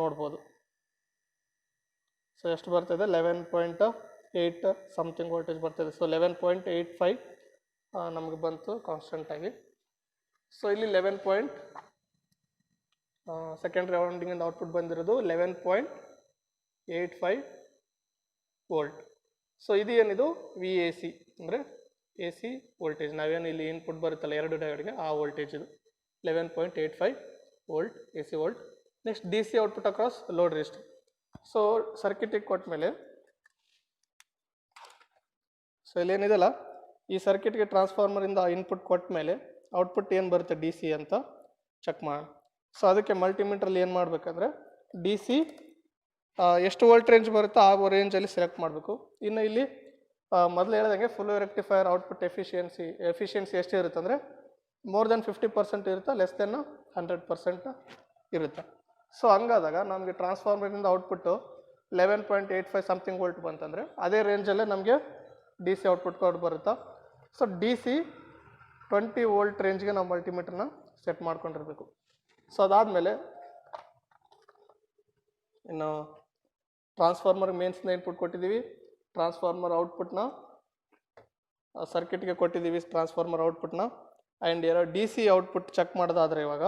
ನೋಡ್ಬೋದು. ಸೊ ಎಷ್ಟು ಬರ್ತಾಯಿದೆ, 11.8 ಸಮಥಿಂಗ್ ವೋಲ್ಟೇಜ್ ಬರ್ತಾಯಿದೆ. ಸೊ 11.85 ನಮಗೆ ಬಂತು ಕಾನ್ಸ್ಟೆಂಟಾಗಿ. ಸೊ ಇಲ್ಲಿ ಸೆಕೆಂಡ್ರಿ ರೌಂಡಿಂಗಿಂದ ಔಟ್ಪುಟ್ ಬಂದಿರೋದು 11.85 ವೋಲ್ಟ್. ಸೊ ಇದು ಏನಿದು ವಿ ಎ ಸಿ ಅಂದರೆ ಎ ಸಿ ವೋಲ್ಟೇಜ್, ನಾವೇನು ಇಲ್ಲಿ ಇನ್ಪುಟ್ ಬರುತ್ತಲ್ಲ ಎರಡು ಡಯೋಡ್ಗೆ ಆ ವೋಲ್ಟೇಜ್ ಇದು 11.85 volt A C volt. Next D C output across load resistor. So ಸರ್ಕಿಟಿಗೆ ಕೊಟ್ಟ ಮೇಲೆ, ಸೊ ಇಲ್ಲೇನಿದೆಲ್ಲ ಈ ಸರ್ಕಿಟ್ಗೆ ಟ್ರಾನ್ಸ್ಫಾರ್ಮರಿಂದ ಇನ್ಪುಟ್ ಕೊಟ್ಟ ಮೇಲೆ ಔಟ್ಪುಟ್ ಏನು ಬರುತ್ತೆ ಡಿ ಸಿ ಅಂತ ಚೆಕ್ ಮಾಡೋಣ. ಸೊ ಅದಕ್ಕೆ ಮಲ್ಟಿಮೀಟ್ರಲ್ಲಿ ಏನು ಮಾಡಬೇಕಂದ್ರೆ ಡಿ ಸಿ ಎಷ್ಟು ವೋಲ್ಟ್ ರೇಂಜ್ ಬರುತ್ತೋ ಆ ರೇಂಜಲ್ಲಿ ಸೆಲೆಕ್ಟ್ ಮಾಡಬೇಕು. ಇನ್ನು ಇಲ್ಲಿ ಮೊದಲು ಹೇಳಿದಂಗೆ ಫುಲ್ ರೆಕ್ಟಿಫೈಯರ್ ಔಟ್ಪುಟ್ ಎಫಿಷಿಯನ್ಸಿ ಎಷ್ಟು ಇರುತ್ತೆ ಅಂದರೆ ಮೋರ್ ದೆನ್ 50% ಇರುತ್ತೆ, ಲೆಸ್ ದೆನ್ 100% ಇರುತ್ತೆ. ಸೊ ಹಂಗಾದಾಗ ನಮಗೆ ಟ್ರಾನ್ಸ್ಫಾರ್ಮರಿಂದ ಔಟ್ಪುಟ್ಟು 11.85 ಸಮಥಿಂಗ್ ವೋಲ್ಟ್ ಬಂತಂದರೆ ಅದೇ ರೇಂಜಲ್ಲೇ ನಮಗೆ ಡಿ ಸಿ ಔಟ್ಪುಟ್ ಕೋಡ್ ಬರುತ್ತಾ. ಸೊ ಡಿ ಸಿ 20 ವೋಲ್ಟ್ ರೇಂಜ್ಗೆ ನಾವು ಮಲ್ಟಿಮೀಟರ್ನ ಸೆಟ್ ಮಾಡ್ಕೊಂಡಿರ್ಬೇಕು. ಸೊ ಅದಾದಮೇಲೆ ಇನ್ನು ಟ್ರಾನ್ಸ್ಫಾರ್ಮರ್ ಮೇನ್ಸ್ನ ಇನ್ಪುಟ್ ಕೊಟ್ಟಿದ್ದೀವಿ, ಟ್ರಾನ್ಸ್ಫಾರ್ಮರ್ ಔಟ್ಪುಟ್ನ ಸರ್ಕಿಟ್ಗೆ ಕೊಟ್ಟಿದ್ದೀವಿ ಟ್ರಾನ್ಸ್ಫಾರ್ಮರ್ ಔಟ್ಪುಟ್ನ. And D C output check ಮಾಡೋದಾದರೆ ಇವಾಗ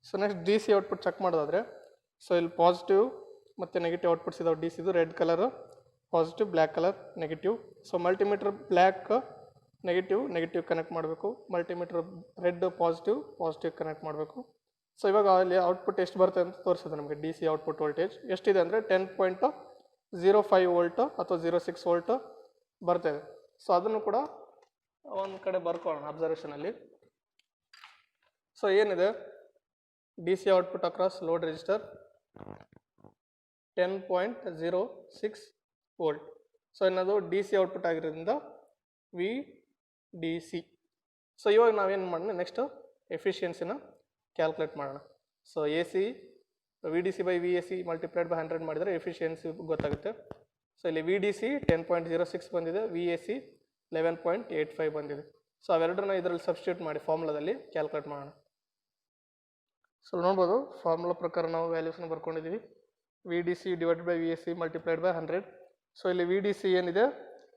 so next D C output check ಮಾಡೋದಾದರೆ ಸೊ ಇಲ್ಲಿ ಪಾಸಿಟಿವ್ ಮತ್ತು ನೆಗೆಟಿವ್ ಔಟ್ಪುಟ್ಸ್ ಇದಾವೆ ಡಿ ಸಿದು. Red colour positive, black colour negative. So multimeter black negative connect ಮಾಡಬೇಕು, ಮಲ್ಟಿಮೀಟರ್ ರೆಡ್ ಪಾಸಿಟಿವ್ ಕನೆಕ್ಟ್ ಮಾಡಬೇಕು. So ಇವಾಗ ಅಲ್ಲಿ ಔಟ್ಪುಟ್ ಎಷ್ಟು ಬರುತ್ತೆ ಅಂತ ತೋರಿಸಿದೆ ನಮಗೆ. ಡಿ ಸಿ ಔಟ್ಪುಟ್ ವೋಲ್ಟೇಜ್ ಎಷ್ಟಿದೆ ಅಂದರೆ 10.05 ವೋಲ್ಟು ಅಥವಾ 06 ವೋಲ್ಟು ಬರ್ತಾಯಿದೆ. ಸೊ ಅದನ್ನು ಕೂಡ ಒಂದು ಕಡೆ ಬರ್ಕೊಳ್ಳೋಣ ಅಬ್ಸರ್ವೇಷನಲ್ಲಿ. ಸೊ ಏನಿದೆ, D C output across load register 10.06 volt. So ಏನದು ಡಿ ಸಿ ಔಟ್ಪುಟ್ ಆಗಿರೋದ್ರಿಂದ ವಿ ಡಿ ಸಿ. ಸೊ ಇವಾಗ ನಾವೇನು ಮಾಡೋಣ, ನೆಕ್ಸ್ಟ್ ಎಫಿಷಿಯನ್ಸಿನ ಕ್ಯಾಲ್ಕುಲೇಟ್ ಮಾಡೋಣ. So A C V D C by V A C multiplied by 100 ಮಾಡಿದರೆ ಎಫಿಷಿಯನ್ಸಿ ಗೊತ್ತಾಗುತ್ತೆ. ಸೊ ಇಲ್ಲಿ ವಿ ಡಿ ಸಿ 10.06 ಬಂದಿದೆ, ವಿ ಎ ಸಿ 11.85 ಬಂದಿದೆ. ಸೊ ಅವೆರಡನ್ನ ಇದರಲ್ಲಿ ಸಬ್ಸ್ಟಿಟ್ಯೂಟ್ ಮಾಡಿ ಫಾರ್ಮುಲಾದಲ್ಲಿ ಕ್ಯಾಲ್ಕುಲೇಟ್ ಮಾಡೋಣ. ಸೊ ನೋಡ್ಬೋದು, ಫಾರ್ಮುಲಾ ಪ್ರಕಾರ ನಾವು ವ್ಯಾಲ್ಯೂಸ್ನ ಬರ್ಕೊಂಡಿದ್ದೀವಿ. V D C divide by V S C multiplied by 100. So ಇಲ್ಲಿ ವಿ ಡಿ ಸಿ ಏನಿದೆ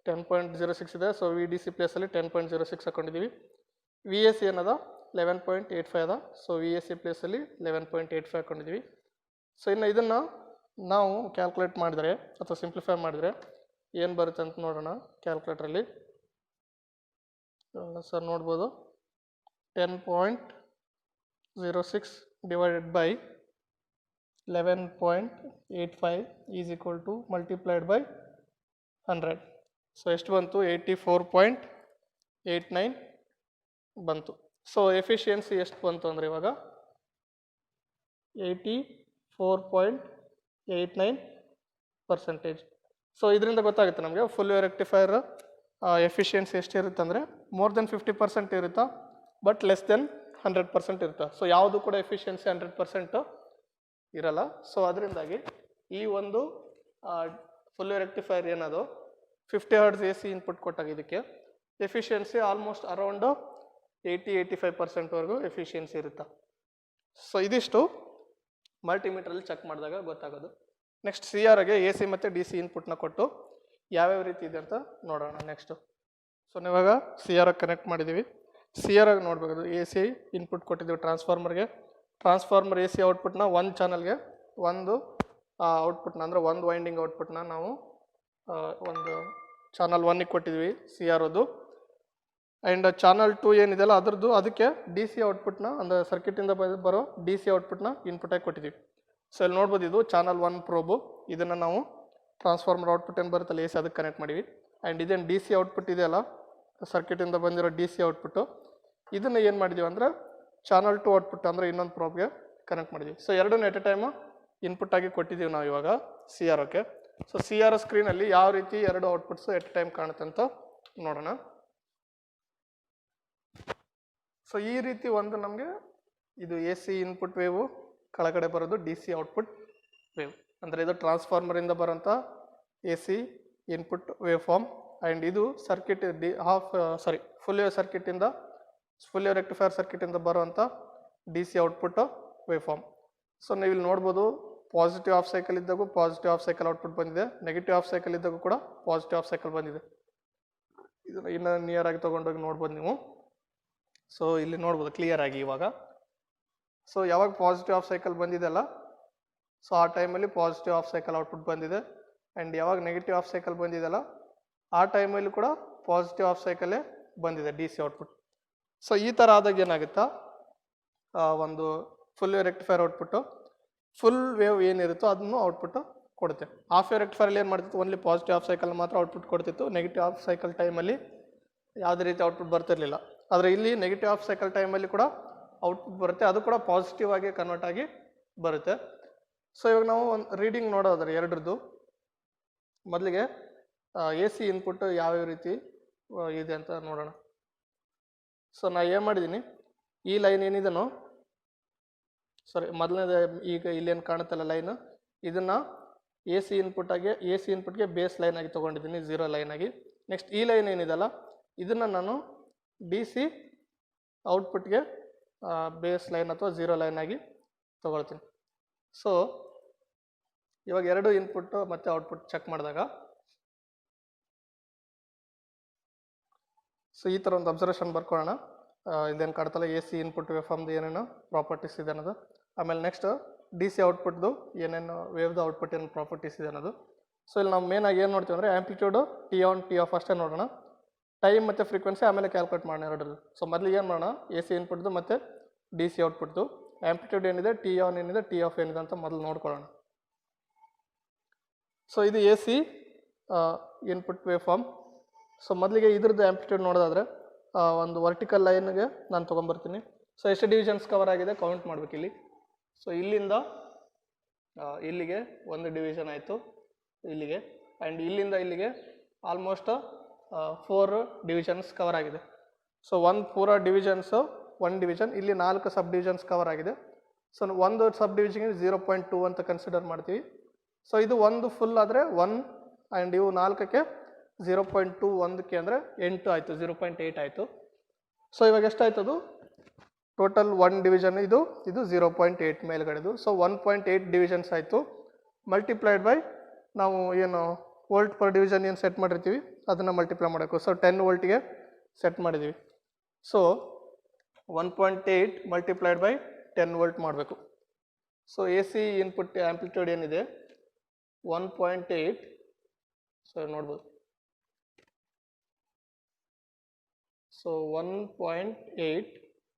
10.06 ಇದೆ. ಸೊ ವಿ ಡಿ ಸಿ ಪ್ಲೇಸಲ್ಲಿ 10.06 ಹಾಕೊಂಡಿದ್ದೀವಿ. ವಿ ಎಸ್ ಸಿ ಏನದ 11.85 ಅದ. ಸೊ ವಿ ಎಸ್ ಸಿ ಪ್ಲೇಸಲ್ಲಿ 11.85 ಹಾಕೊಂಡಿದ್ದೀವಿ. ಸೊ ಇನ್ನು ಇದನ್ನು ನಾವು ಕ್ಯಾಲ್ಕುಲೇಟ್ ಮಾಡಿದರೆ ಅಥವಾ ಸಿಂಪ್ಲಿಫೈ ಮಾಡಿದರೆ ಏನು ಬರುತ್ತೆ ಅಂತ ನೋಡೋಣ ಕ್ಯಾಲ್ಕುಲೇಟ್ರಲ್ಲಿ. ಸರ್ ನೋಡ್ಬೋದು, 10.06 divided by 11.85 is equal to multiplied by 100. So ಎಷ್ಟು ಬಂತು, 84.89 ಬಂತು. ಸೊ ಎಫಿಷಿಯನ್ಸಿ ಎಷ್ಟು ಬಂತು ಅಂದರೆ ಇವಾಗ 84.89%. ಸೊ ಇದರಿಂದ ಗೊತ್ತಾಗುತ್ತೆ ನಮಗೆ ಫುಲ್ ವೇವ್ ರೆಕ್ಟಿಫೈಯರ್ ಎಫಿಷಿಯನ್ಸಿ ಎಷ್ಟಿರುತ್ತೆ ಅಂದರೆ ಮೋರ್ ದೆನ್ 50% ಇರುತ್ತಾ, ಬಟ್ ಲೆಸ್ ದೆನ್ 100% ಇರುತ್ತೆ. ಸೊ ಯಾವುದು ಕೂಡ ಎಫಿಷಿಯನ್ಸಿ 100% ಇರಲ್ಲ. ಸೊ ಅದರಿಂದಾಗಿ ಈ ಒಂದು ಫುಲ್ ವೇವ್ ರೆಕ್ಟಿಫೈಯರ್ ಏನದು 50 ಹರ್ಟ್ಸ್ ಎ ಸಿ ಇನ್ಪುಟ್ ಕೊಟ್ಟಾಗ ಇದಕ್ಕೆ ಎಫಿಷಿಯನ್ಸಿ ಆಲ್ಮೋಸ್ಟ್ ಅರೌಂಡ್ 80-85% ಎಫಿಷಿಯನ್ಸಿ ಇರುತ್ತೆ. ಸೊ ಇದಿಷ್ಟು ಮಲ್ಟಿಮೀಟ್ರಲ್ಲಿ ಚೆಕ್ ಮಾಡಿದಾಗ ಗೊತ್ತಾಗೋದು. ನೆಕ್ಸ್ಟ್ ಸಿ ಆರ್ಗೆ ಎ ಸಿ ಮತ್ತು ಡಿ ಸಿ ಇನ್ಪುಟ್ನ ಕೊಟ್ಟು ಯಾವ್ಯಾವ ರೀತಿ ಇದೆ ಅಂತ ನೋಡೋಣ ನೆಕ್ಸ್ಟು. ಸೊ ಇವಾಗ ಸಿ ಆರ್ ಕನೆಕ್ಟ್ ಮಾಡಿದ್ದೀವಿ. ಸಿ ಆರ್ ಆಗಿ ನೋಡಬೇಕು, ಎ ಸಿ ಇನ್ಪುಟ್ ಕೊಟ್ಟಿದ್ದೀವಿ ಟ್ರಾನ್ಸ್ಫಾರ್ಮರ್ ಎ ಸಿ ಔಟ್ಪುಟ್ನ ಒಂದು ಚಾನಲ್ಗೆ ಒಂದು ಔಟ್ಪುಟ್ನ ಅಂದರೆ ಒಂದು ವೈಂಡಿಂಗ್ ಔಟ್ಪುಟ್ನ ನಾವು ಒಂದು ಚಾನಲ್ 1ಗೆ ಕೊಟ್ಟಿದ್ವಿ ಸಿ ಆರ್ ಅದು. ಆ್ಯಂಡ್ ಚಾನಲ್ 2 ಏನಿದೆಯಲ್ಲ ಅದಕ್ಕೆ ಡಿ ಸಿ ಔಟ್ಪುಟ್ನ ಅಂದರೆ ಸರ್ಕಿಟಿಂದ ಬರೋ ಡಿ ಸಿ ಔಟ್ಪುಟ್ನ ಇನ್ಪುಟಾಗಿ ಕೊಟ್ಟಿದ್ದೀವಿ. ಸೊ ಇಲ್ಲಿ ನೋಡ್ಬೋದು, ಇದು ಚಾನಲ್ 1 ಪ್ರೋಬು. ಇದನ್ನು ನಾವು ಟ್ರಾನ್ಸ್ಫಾರ್ಮರ್ ಔಟ್ಪುಟ್ ಏನು ಬರುತ್ತಲ್ಲ ಎ ಸಿ ಅದಕ್ಕೆ ಕನೆಕ್ಟ್ ಮಾಡಿವಿ. ಆ್ಯಂಡ್ ಇದೇನು ಡಿ ಸಿ ಔಟ್ಪುಟ್ ಇದೆಯಲ್ಲ ಸರ್ಕಿಟಿಂದ ಬಂದಿರೋ ಡಿ ಸಿ ಔಟ್ಪುಟ್ಟು, ಇದನ್ನು ಏನು ಮಾಡಿದ್ದೀವಿ ಅಂದರೆ ಚಾನಲ್ 2 ಔಟ್ಪುಟ್ ಅಂದರೆ ಇನ್ನೊಂದು ಪ್ರೋಬ್ಗೆ ಕನೆಕ್ಟ್ ಮಾಡಿದ್ದೀವಿ. ಸೊ ಎರಡನ್ನೂ ಎಟ್ ಎ ಟೈಮು ಇನ್ಪುಟ್ ಆಗಿ ಕೊಟ್ಟಿದ್ದೀವಿ ನಾವು ಇವಾಗ ಸಿ ಆರ್ ಓಕೆ. ಸೊ ಸಿ ಆರ್ ಸ್ಕ್ರೀನಲ್ಲಿ ಯಾವ ರೀತಿ ಎರಡು ಔಟ್ಪುಟ್ಸು ಎಟ್ ಎ ಟೈಮ್ ಕಾಣುತ್ತೆ ಅಂತ ನೋಡೋಣ. ಸೊ ಈ ರೀತಿ ಒಂದು ನಮಗೆ ಇದು ಎ ಸಿ ಇನ್ಪುಟ್ ವೇವು, ಕೆಳಗಡೆ ಬರೋದು ಡಿ ಸಿ ಔಟ್ಪುಟ್ ವೇವ್. ಅಂದರೆ ಇದು ಟ್ರಾನ್ಸ್ಫಾರ್ಮರಿಂದ ಬರೋಂಥ A C input wave form. And ಇದು ಸರ್ಕಿಟ್ ಫುಲ್ ವೇವ್ ರೆಕ್ಟಿಫೈಯರ್ ಸರ್ಕಿಟಿಂದ ಬರುವಂಥ D C output wave form. So ನೀವು ಇಲ್ಲಿ ನೋಡ್ಬೋದು, ಪಾಸಿಟಿವ್ ಆಫ್ ಸೈಕಲ್ ಇದ್ದಾಗೂ ಪಾಸಿಟಿವ್ ಆಫ್ ಸೈಕಲ್ ಔಟ್ಪುಟ್ ಬಂದಿದೆ, ನೆಗೆಟಿವ್ ಆಫ್ ಸೈಕಲ್ ಇದ್ದಾಗೂ ಕೂಡ ಪಾಸಿಟಿವ್ ಆಫ್ ಸೈಕಲ್ ಬಂದಿದೆ. ಇದನ್ನು ಇನ್ನೂ ನಿಯರ್ ಆಗಿ ತೊಗೊಂಡೋಗಿ ನೋಡ್ಬೋದು ನೀವು. ಸೊ ಇಲ್ಲಿ ನೋಡ್ಬೋದು ಕ್ಲಿಯರ್ ಆಗಿ ಇವಾಗ. ಸೊ ಯಾವಾಗ ಪಾಸಿಟಿವ್ ಆಫ್ ಸೈಕಲ್ ಬಂದಿದೆಲ್ಲ, ಸೊ ಆ ಟೈಮಲ್ಲಿ ಪಾಸಿಟಿವ್ ಆಫ್ ಸೈಕಲ್ ಔಟ್ಪುಟ್ ಬಂದಿದೆ. ಆ್ಯಂಡ್ ಯಾವಾಗ ನೆಗೆಟಿವ್ ಆಫ್ ಸೈಕಲ್ ಬಂದಿದೆಲ್ಲ ಆ ಟೈಮಲ್ಲಿ ಕೂಡ ಪಾಸಿಟಿವ್ ಆಫ್ ಸೈಕಲ್ಲೇ ಬಂದಿದೆ ಡಿ ಸಿ ಔಟ್ಪುಟ್. ಸೊ ಈ ಥರ ಆದಾಗ ಏನಾಗುತ್ತಾ, ಒಂದು full wave rectifier output full wave ಏನಿರುತ್ತೋ ಅದನ್ನು ಔಟ್ಪುಟ್ಟು ಕೊಡುತ್ತೆ. ಹಾಫ್ ವೇವ್ ರೆಕ್ಟಿಫೈರಲ್ಲಿ ಏನು ಮಾಡ್ತಿತ್ತು, ಓನ್ಲಿ ಪಾಸಿಟಿವ್ ಆಫ್ ಸೈಕಲ್ ಮಾತ್ರ ಔಟ್ಪುಟ್ ಕೊಡ್ತಿತ್ತು. ನೆಗೆಟಿವ್ ಆಫ್ ಸೈಕಲ್ ಟೈಮಲ್ಲಿ ಯಾವುದೇ ರೀತಿ ಔಟ್ಪುಟ್ ಬರ್ತಿರಲಿಲ್ಲ. ಆದರೆ ಇಲ್ಲಿ ನೆಗೆಟಿವ್ ಆಫ್ ಸೈಕಲ್ ಟೈಮಲ್ಲಿ ಕೂಡ ಔಟ್ಪುಟ್ ಬರುತ್ತೆ, ಅದು ಕೂಡ ಪಾಸಿಟಿವ್ ಆಗಿ ಕನ್ವರ್ಟ್ ಆಗಿ ಬರುತ್ತೆ. ಸೊ ಇವಾಗ ನಾವು ಒಂದು ರೀಡಿಂಗ್ ನೋಡೋದಾದ್ರೆ ಎರಡರದ್ದು, ಮೊದಲಿಗೆ ಎ ಸಿ ಇನ್ಪುಟ್ ಯಾವ್ಯಾವ ರೀತಿ ಇದೆ ಅಂತ ನೋಡೋಣ. ಸೊ ನಾ ಏನು ಮಾಡಿದ್ದೀನಿ, ಈ ಲೈನ್ ಏನಿದೆನೋ ಮೊದಲನೇದು ಈಗ ಇಲ್ಲೇನು ಕಾಣುತ್ತಲ್ಲ ಲೈನು, ಇದನ್ನು ಎ ಸಿ ಇನ್ಪುಟ್ಗೆ ಬೇಸ್ ಲೈನ್ ಆಗಿ ತೊಗೊಂಡಿದ್ದೀನಿ, 0 ಲೈನ್ ಆಗಿ. ನೆಕ್ಸ್ಟ್ ಈ ಲೈನ್ ಏನಿದೆಲ್ಲ ಇದನ್ನು ನಾನು ಡಿ ಸಿ ಔಟ್ಪುಟ್ಗೆ ಬೇಸ್ ಲೈನ್ ಅಥವಾ 0 ಲೈನ್ ಆಗಿ ತೊಗೊಳ್ತೀನಿ. ಸೊ ಇವಾಗ ಎರಡು ಇನ್ಪುಟ್ಟು ಮತ್ತು ಔಟ್ಪುಟ್ ಚೆಕ್ ಮಾಡಿದಾಗ ಸೊ ಈ ಥರ ಒಂದು ಅಬ್ಸರ್ವೇಷನ್ ಬರ್ಕೊಳ್ಳೋಣ. ಇದೇನು ಕಾಣ್ತಲ್ಲ ಎ ಸಿ ಇನ್ಪುಟ್ ವೇವ್ ಫಾರ್ಮ್ದು ಏನೇನು ಪ್ರಾಪರ್ಟೀಸ್ ಇದೆ ಅನ್ನೋದು. ಆಮೇಲೆ ನೆಕ್ಸ್ಟ್ ಡಿ ಸಿ ಔಟ್ಪುಟ್ದು ಏನೇನು ವೇವ್ದು ಔಟ್ಪುಟ್ ಏನು ಪ್ರಾಪರ್ಟೀಸ್ ಇದೆ ಅನ್ನೋದು. ಸೊ ಇಲ್ಲಿ ನಾವು ಮೇನಾಗಿ ಏನು ನೋಡ್ತೀವಿ ಅಂದರೆ ಆ್ಯಂಪ್ಲಿಟ್ಯೂಡು ಟಿ ಆನ್ ಟಿ ಆಫ್ ಅಷ್ಟೇ ನೋಡೋಣ. ಟೈಮ್ ಮತ್ತು ಫ್ರೀಕ್ವೆನ್ಸಿ ಆಮೇಲೆ ಕ್ಯಾಲ್ಕುಲೇಟ್ ಮಾಡೋಣ ಎರಡರಲ್ಲಿ. ಸೊ ಮೊದಲಿಗೆ ಏನು ಮಾಡೋಣ, ಎ ಸಿ ಇನ್ಪುಟ್ದು ಮತ್ತು ಡಿ ಸಿ ಔಟ್ಪುಟ್ದು ಆ್ಯಂಪ್ಲಿಟ್ಯೂಡ್ ಏನಿದೆ, ಟಿ ಆನ್ ಏನಿದೆ, ಟಿ ಆಫ್ ಏನಿದೆ ಅಂತ ಮೊದಲು ನೋಡ್ಕೊಳ್ಳೋಣ. ಸೊ ಇದು A C input wave form. So ಮೊದಲಿಗೆ ಇದ್ರದ್ದು ಆ್ಯಂಪ್ಲಿಟ್ಯೂಡ್ ನೋಡೋದಾದರೆ ಒಂದು ವರ್ಟಿಕಲ್ ಲೈನ್ಗೆ ನಾನು ತೊಗೊಂಬರ್ತೀನಿ. ಸೊ ಎಷ್ಟು ಡಿವಿಷನ್ಸ್ ಕವರ್ ಆಗಿದೆ ಕೌಂಟ್ ಮಾಡ್ಬೇಕು ಇಲ್ಲಿ. ಸೊ ಇಲ್ಲಿಂದ ಇಲ್ಲಿಗೆ ಒಂದು ಡಿವಿಷನ್ ಆಯಿತು ಇಲ್ಲಿಗೆ, ಆ್ಯಂಡ್ ಇಲ್ಲಿಂದ ಇಲ್ಲಿಗೆ ಆಲ್ಮೋಸ್ಟ್ 4 ಡಿವಿಷನ್ಸ್ ಕವರ್ ಆಗಿದೆ. ಸೊ ಒಂದು ಪೂರ ಡಿವಿಷನ್ಸು 1 ಡಿವಿಷನ್, ಇಲ್ಲಿ 4 ಸಬ್ ಡಿವಿಷನ್ಸ್ ಕವರ್ ಆಗಿದೆ. ಸೊ ಒಂದು ಸಬ್ ಡಿವಿಷನ್ಗೆ 0.2 ಅಂತ ಕನ್ಸಿಡರ್ ಮಾಡ್ತೀವಿ. ಸೊ ಇದು ಒಂದು ಫುಲ್ ಆದರೆ 1, ಆ್ಯಂಡ್ ಇವು 4ಕ್ಕೆ 0.2, 1ಕ್ಕೆ ಅಂದರೆ 8 ಆಯಿತು, 0.8 ಆಯಿತು. ಸೊ ಇವಾಗ ಎಷ್ಟಾಯ್ತದು ಟೋಟಲ್ 1 ಡಿವಿಷನ್, ಇದು 0.8 ಮೇಲ್ಗಡೆದು. ಸೊ 1.8 ಡಿವಿಷನ್ಸ್ ಆಯಿತು. ಮಲ್ಟಿಪ್ಲೈಡ್ ಬೈ ನಾವು ಏನು ವೋಲ್ಟ್ ಪರ್ ಡಿವಿಷನ್ ಏನು ಸೆಟ್ ಮಾಡಿರ್ತೀವಿ ಅದನ್ನು ಮಲ್ಟಿಪ್ಲೈ ಮಾಡಬೇಕು. ಸೊ 10 ವೋಲ್ಟ್ಗೆ ಸೆಟ್ ಮಾಡಿದ್ದೀವಿ. ಸೊ 1.8 ಮಲ್ಟಿಪ್ಲೈಡ್ ಬೈ 10 ವೋಲ್ಟ್ ಮಾಡಬೇಕು. So A C input amplitude ಏನಿದೆ 1.8, ಸೊ ನೋಡ್ಬೋದು. So 1.8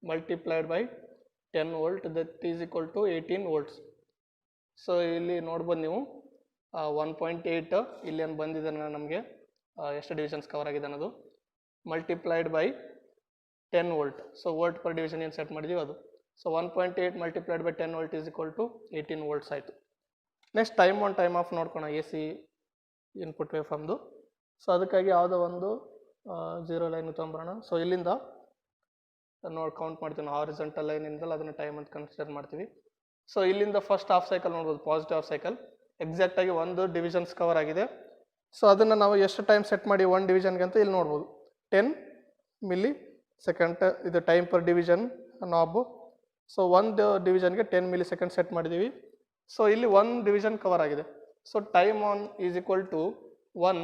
multiplied by 10 volt that is equal to 18 volts. So ಇಲ್ಲಿ ನೋಡ್ಬೋದು ನೀವು 1.8 ಇಲ್ಲಿ ಏನು ಬಂದಿದೆ ನಮಗೆ ಎಷ್ಟು ಡಿವಿಷನ್ಸ್ ಕವರ್ ಆಗಿದೆ ಅನ್ನೋದು, multiplied by 10 volt. So volt per division ಏನು ಸೆಟ್ ಮಾಡಿದ್ದೀವಿ ಅದು. So 1.8 multiplied by 10 volt is equal to 18 volts ಆಯಿತು. Next time on time off ನೋಡ್ಕೋಣ ಎ ಸಿ ಇನ್ಪುಟ್ ವೇವ್ ಫಾರ್ಮ್ದು. ಸೊ ಅದಕ್ಕಾಗಿ ಯಾವುದೋ ಒಂದು 0 ಲೈನ್ ತೊಗೊಂಬರೋಣ. ಸೊ ಇಲ್ಲಿಂದ ಕೌಂಟ್ ಮಾಡ್ತೀವಿ ನಾವು, ಹಾರಿಜಾಂಟಲ್ ಲೈನ್ ಇಂದಲ್ಲ ಅದನ್ನು ಟೈಮ್ ಅಂತ ಕನ್ಸಿಡರ್ ಮಾಡ್ತೀವಿ. ಸೊ ಇಲ್ಲಿಂದ ಫಸ್ಟ್ ಹಾಫ್ ಸೈಕಲ್ ನೋಡ್ಬೋದು, ಪಾಸಿಟಿವ್ ಹಾಫ್ ಸೈಕಲ್ ಎಕ್ಸಾಕ್ಟಾಗಿ 1 ಡಿವಿಷನ್ಸ್ ಕವರ್ ಆಗಿದೆ. ಸೊ ಅದನ್ನು ನಾವು ಎಷ್ಟು ಟೈಮ್ ಸೆಟ್ ಮಾಡಿ 1 ಡಿವಿಷನ್ಗೆ ಅಂತ ಇಲ್ಲಿ ನೋಡ್ಬೋದು, 10 ಮಿಲಿ ಸೆಕೆಂಡ್ ಇದು time per division knob. So 1 ಡಿವಿಷನ್ಗೆ 10 ಮಿಲಿ ಸೆಕೆಂಡ್ ಸೆಟ್ ಮಾಡಿದ್ದೀವಿ. ಸೊ ಇಲ್ಲಿ 1 ಡಿವಿಷನ್ ಕವರ್ ಆಗಿದೆ. So time on is equal to 1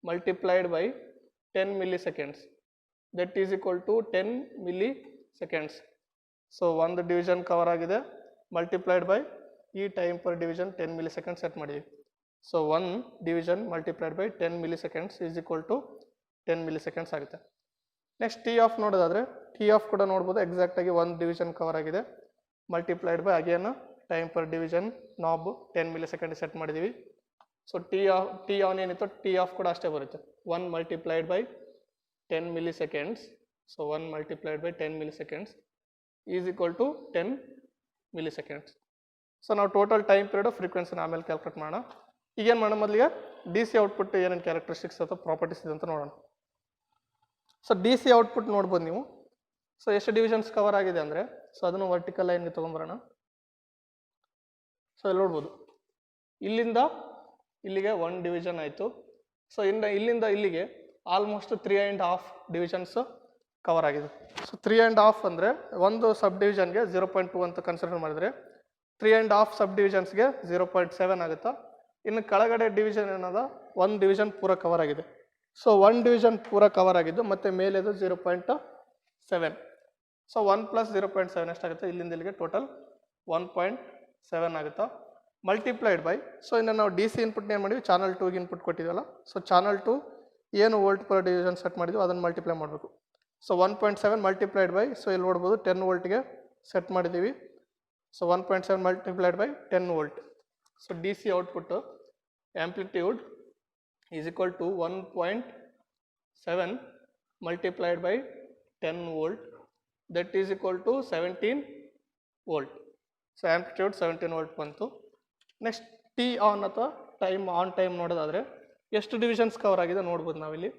multiplied by 10 milli seconds that is equal to 10 milli seconds. So 1 division cover ಆಗಿದೆ multiplied by ಈ time per division 10 milli second set ಮಾಡಿದ್ದೀವಿ. So 1 division multiplied by 10 milliseconds is equal to 10 milliseconds ಆಗುತ್ತೆ. Next T off ನೋಡೋದಾದರೆ T off ಕೂಡ ನೋಡ್ಬೋದು, ಎಕ್ಸಾಕ್ಟಾಗಿ 1 division cover ಆಗಿದೆ multiplied by again time per division knob 10 milli second set ಮಾಡಿದ್ದೀವಿ. So T on ಏನಿತ್ತು T off ಕೂಡ ಅಷ್ಟೇ ಬರುತ್ತೆ, 1 multiplied by 10 milli seconds. So 1 multiplied by 10 milliseconds is equal to 10 milli seconds. So ನಾವು total time period ಫ್ರೀಕ್ವೆನ್ಸಿನ ಆಮೇಲೆ calculate ಮಾಡೋಣ. ಈಗೇನು ಮಾಡೋಣ, ಮೊದಲಿಗೆ ಡಿ ಸಿ ಔಟ್ಪುಟ್ ಏನೇನು ಕ್ಯಾರೆಕ್ಟರಿಸ್ಟಿಕ್ಸ್ ಅಥವಾ ಪ್ರಾಪರ್ಟೀಸ್ ಇದೆ ಅಂತ ನೋಡೋಣ. ಸೊ ಡಿ ಸಿ ಔಟ್ಪುಟ್ ನೋಡ್ಬೋದು ನೀವು. ಸೊ ಎಷ್ಟು ಡಿವಿಷನ್ಸ್ ಕವರ್ ಆಗಿದೆ ಅಂದರೆ, ಸೊ ಅದನ್ನು ವರ್ಟಿಕಲ್ ಲೈನ್ಗೆ ತೊಗೊಂಬರೋಣ. ಸೊ ಇಲ್ಲಿ ನೋಡ್ಬೋದು, ಇಲ್ಲಿಂದ ಇಲ್ಲಿಗೆ 1 ಡಿವಿಷನ್ ಆಯಿತು. ಸೊ ಇಲ್ಲಿಂದ ಇಲ್ಲಿಗೆ ಆಲ್ಮೋಸ್ಟ್ 3.5 ಡಿವಿಷನ್ಸ್ ಕವರ್ ಆಗಿದೆ. ಸೊ 3.5 ಅಂದರೆ ಒಂದು ಸಬ್ ಡಿವಿಷನ್ಗೆ 0.2 ಅಂತ ಕನ್ಸಿಡರ್ ಮಾಡಿದರೆ 3.5 ಸಬ್ ಡಿವಿಷನ್ಸ್ಗೆ 0.7 ಆಗುತ್ತಾ. ಇನ್ನು ಕೆಳಗಡೆ ಡಿವಿಷನ್ ಏನದ 1 ಡಿವಿಷನ್ ಪೂರ ಕವರ್ ಆಗಿದೆ. ಸೊ 1 ಡಿವಿಷನ್ ಪೂರ ಕವರ್ ಆಗಿದ್ದು ಮತ್ತು ಮೇಲೆದು 0.7. ಸೊ 1 + 0.7 ಎಷ್ಟಾಗುತ್ತೆ, ಇಲ್ಲಿಂದ ಇಲ್ಲಿಗೆ ಟೋಟಲ್ 1.7 ಆಗುತ್ತಾ. ಮಲ್ಟಿಪ್ಲೈಡ್ ಬೈ, ಸೊ ಇನ್ನು ನಾವು ಡಿ ಸಿ ಇನ್ಪುಟ್ನ ಏನು ಮಾಡಿದ್ವಿ, ಚಾನಲ್ 2ಗೆ ಇನ್ಪುಟ್ ಕೊಟ್ಟಿದ್ವಲ್ಲ. ಸೊ ಚಾನಲ್ 2 ಏನು ವೋಲ್ಟ್ ಪರ್ ಡಿವಿಷನ್ ಸೆಟ್ ಮಾಡಿದ್ವಿ ಅದನ್ನು ಮಲ್ಟಿಪ್ಲೈ ಮಾಡಬೇಕು. ಸೊ 1.7 ಮಲ್ಟಿಪ್ಲೈಡ್ ಬೈ, ಸೊ ಇಲ್ಲಿ ನೋಡ್ಬೋದು 10 ವೋಲ್ಟ್ಗೆ ಸೆಟ್ ಮಾಡಿದ್ದೀವಿ. So 1.7 multiplied by 10 volt. So D C output amplitude is equal to 1.7 multiplied by 10 volt that is equal to 17 volt. So amplitude 17 volt ಬಂತು. Next T on ಅಥವಾ time on time ನೋಡೋದಾದರೆ ಎಷ್ಟು divisions cover ಆಗಿದೆ ನೋಡ್ಬೋದು ನಾವಿಲ್ಲಿ.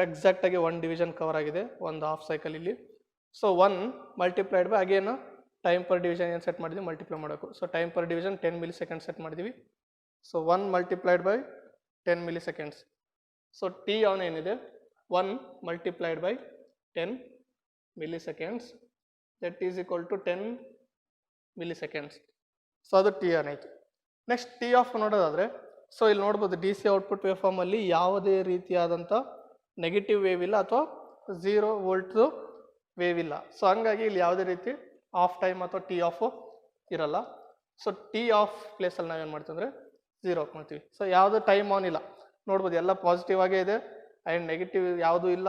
ಎಕ್ಸಾಕ್ಟಾಗಿ 1 division cover ಆಗಿದೆ, ಒಂದು half cycle ಇಲ್ಲಿ. So 1 multiplied by again time per division ಏನು ಸೆಟ್ ಮಾಡಿದ್ವಿ ಮಲ್ಟಿಪ್ಲೈ ಮಾಡಬೇಕು. So time per division 10 milli second set ಮಾಡಿದ್ದೀವಿ. So 1 multiplied by 10 milli seconds. So T on ಏನಿದೆ 1 multiplied by 10 milli seconds that is equal to 10 milli seconds. So ಅದು T on ಆಯಿತು. Next T off ನೋಡೋದಾದರೆ, so ಇಲ್ಲಿ ನೋಡ್ಬೋದು D C output wave ಫಾರ್ಮಲ್ಲಿ ಯಾವುದೇ ರೀತಿಯಾದಂಥ ನೆಗೆಟಿವ್ ವೇವ್ ಇಲ್ಲ ಅಥವಾ 0 ವೋಲ್ಟ್ದು ವೇವ್ ಇಲ್ಲ. ಸೊ ಹಂಗಾಗಿ ಇಲ್ಲಿ ಯಾವುದೇ ರೀತಿ ಆಫ್ ಟೈಮ್ ಅಥವಾ ಟಿ ಆಫ್ ಇರಲ್ಲ. ಸೊ ಟಿ ಆಫ್ ಪ್ಲೇಸಲ್ಲಿ ನಾವೇನು ಮಾಡ್ತೀವಿ ಅಂದರೆ 0 ಹಾಕ್ಕೊಳ್ತೀವಿ. ಸೊ ಯಾವುದು ಟೈಮ್ ಆನ್ ಇಲ್ಲ ನೋಡ್ಬೋದು, ಎಲ್ಲ ಪಾಸಿಟಿವ್ ಆಗೇ ಇದೆ ಆ್ಯಂಡ್ ನೆಗೆಟಿವ್ ಯಾವುದೂ ಇಲ್ಲ.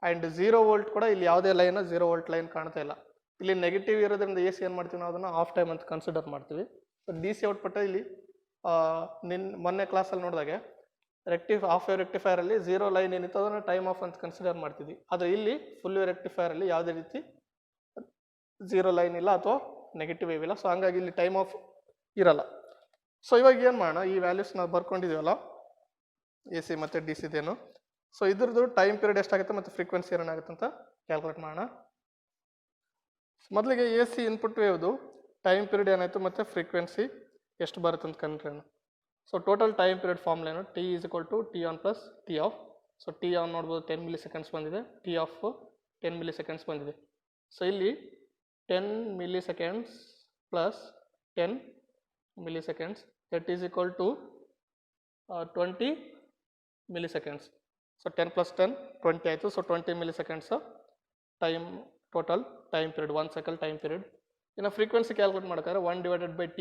ಆ್ಯಂಡ್ 0 ವೋಲ್ಟ್ ಕೂಡ ಇಲ್ಲಿ ಯಾವುದೇ ಲೈನ್ 0 ವೋಲ್ಟ್ ಲೈನ್ ಕಾಣ್ತಾ ಇಲ್ಲ. ಇಲ್ಲಿ ನೆಗೆಟಿವ್ ಇರೋದ್ರಿಂದ AC ಏನು ಮಾಡ್ತೀವಿ ನಾವು ಅದನ್ನು ಆಫ್ ಟೈಮ್ ಅಂತ ಕನ್ಸಿಡರ್ ಮಾಡ್ತೀವಿ. ಸೊ DC ಔಟ್ಪುಟ್ ಇಲ್ಲಿ ಮೊನ್ನೆ ಕ್ಲಾಸಲ್ಲಿ ನೋಡಿದಾಗೆ ಆಫ್ ವೇವ್ ರೆಕ್ಟಿಫೈರಲ್ಲಿ 0 ಲೈನ್ ಏನಿತ್ತು ಅದನ್ನು ಟೈಮ್ ಆಫ್ ಅಂತ ಕನ್ಸಿಡರ್ ಮಾಡ್ತಿದ್ವಿ. ಆದರೆ ಇಲ್ಲಿ ಫುಲ್ ವೇವ್ ರೆಕ್ಟಿಫೈರಲ್ಲಿ ಯಾವುದೇ ರೀತಿ 0 ಲೈನ್ ಇಲ್ಲ ಅಥವಾ ನೆಗೆಟಿವ್ ವೇವ್ ಇಲ್ಲ. ಸೊ ಹಂಗಾಗಿ ಇಲ್ಲಿ ಟೈಮ್ ಆಫ್ ಇರಲ್ಲ. ಸೊ ಇವಾಗ ಏನು ಮಾಡೋಣ, ಈ ವ್ಯಾಲ್ಯೂಸ್ ನಾವು ಬರ್ಕೊಂಡಿದ್ದೀವಲ್ಲ AC ಮತ್ತು DCದೇನು, ಸೊ ಇದ್ರದ್ದು ಟೈಮ್ ಪೀರಿಯಡ್ ಎಷ್ಟಾಗುತ್ತೆ ಮತ್ತು ಫ್ರೀಕ್ವೆನ್ಸಿ ಏನಾಗುತ್ತೆ ಅಂತ ಕ್ಯಾಲ್ಕುಲೇಟ್ ಮಾಡೋಣ. ಮೊದಲಿಗೆ AC ಇನ್ಪುಟ್ ವೇವ್ದು ಟೈಮ್ ಪೀರಿಯಡ್ ಏನಾಯಿತು ಮತ್ತು ಫ್ರೀಕ್ವೆನ್ಸಿ ಎಷ್ಟು ಬರುತ್ತೆ ಅಂತ ಕಂಡ್ರೆ. So total time period formula ಏನು, T = T on plus T off. So T on ನೋಡ್ಬೋದು 10 ಮಿಲಿ ಸೆಕೆಂಡ್ಸ್ ಬಂದಿದೆ, T ಆಫ್ 10 ಮಿಲಿ ಸೆಕೆಂಡ್ಸ್ ಬಂದಿದೆ. ಸೊ ಇಲ್ಲಿ 10 milli seconds plus 10 milli seconds that is equal to 20 milli seconds. So 10 + 10 20 ಆಯಿತು. So 20 milliseconds time total time period, 1 cycle time period. ಇನ್ನು frequency calculate ಮಾಡ್ತಾರೆ 1/T,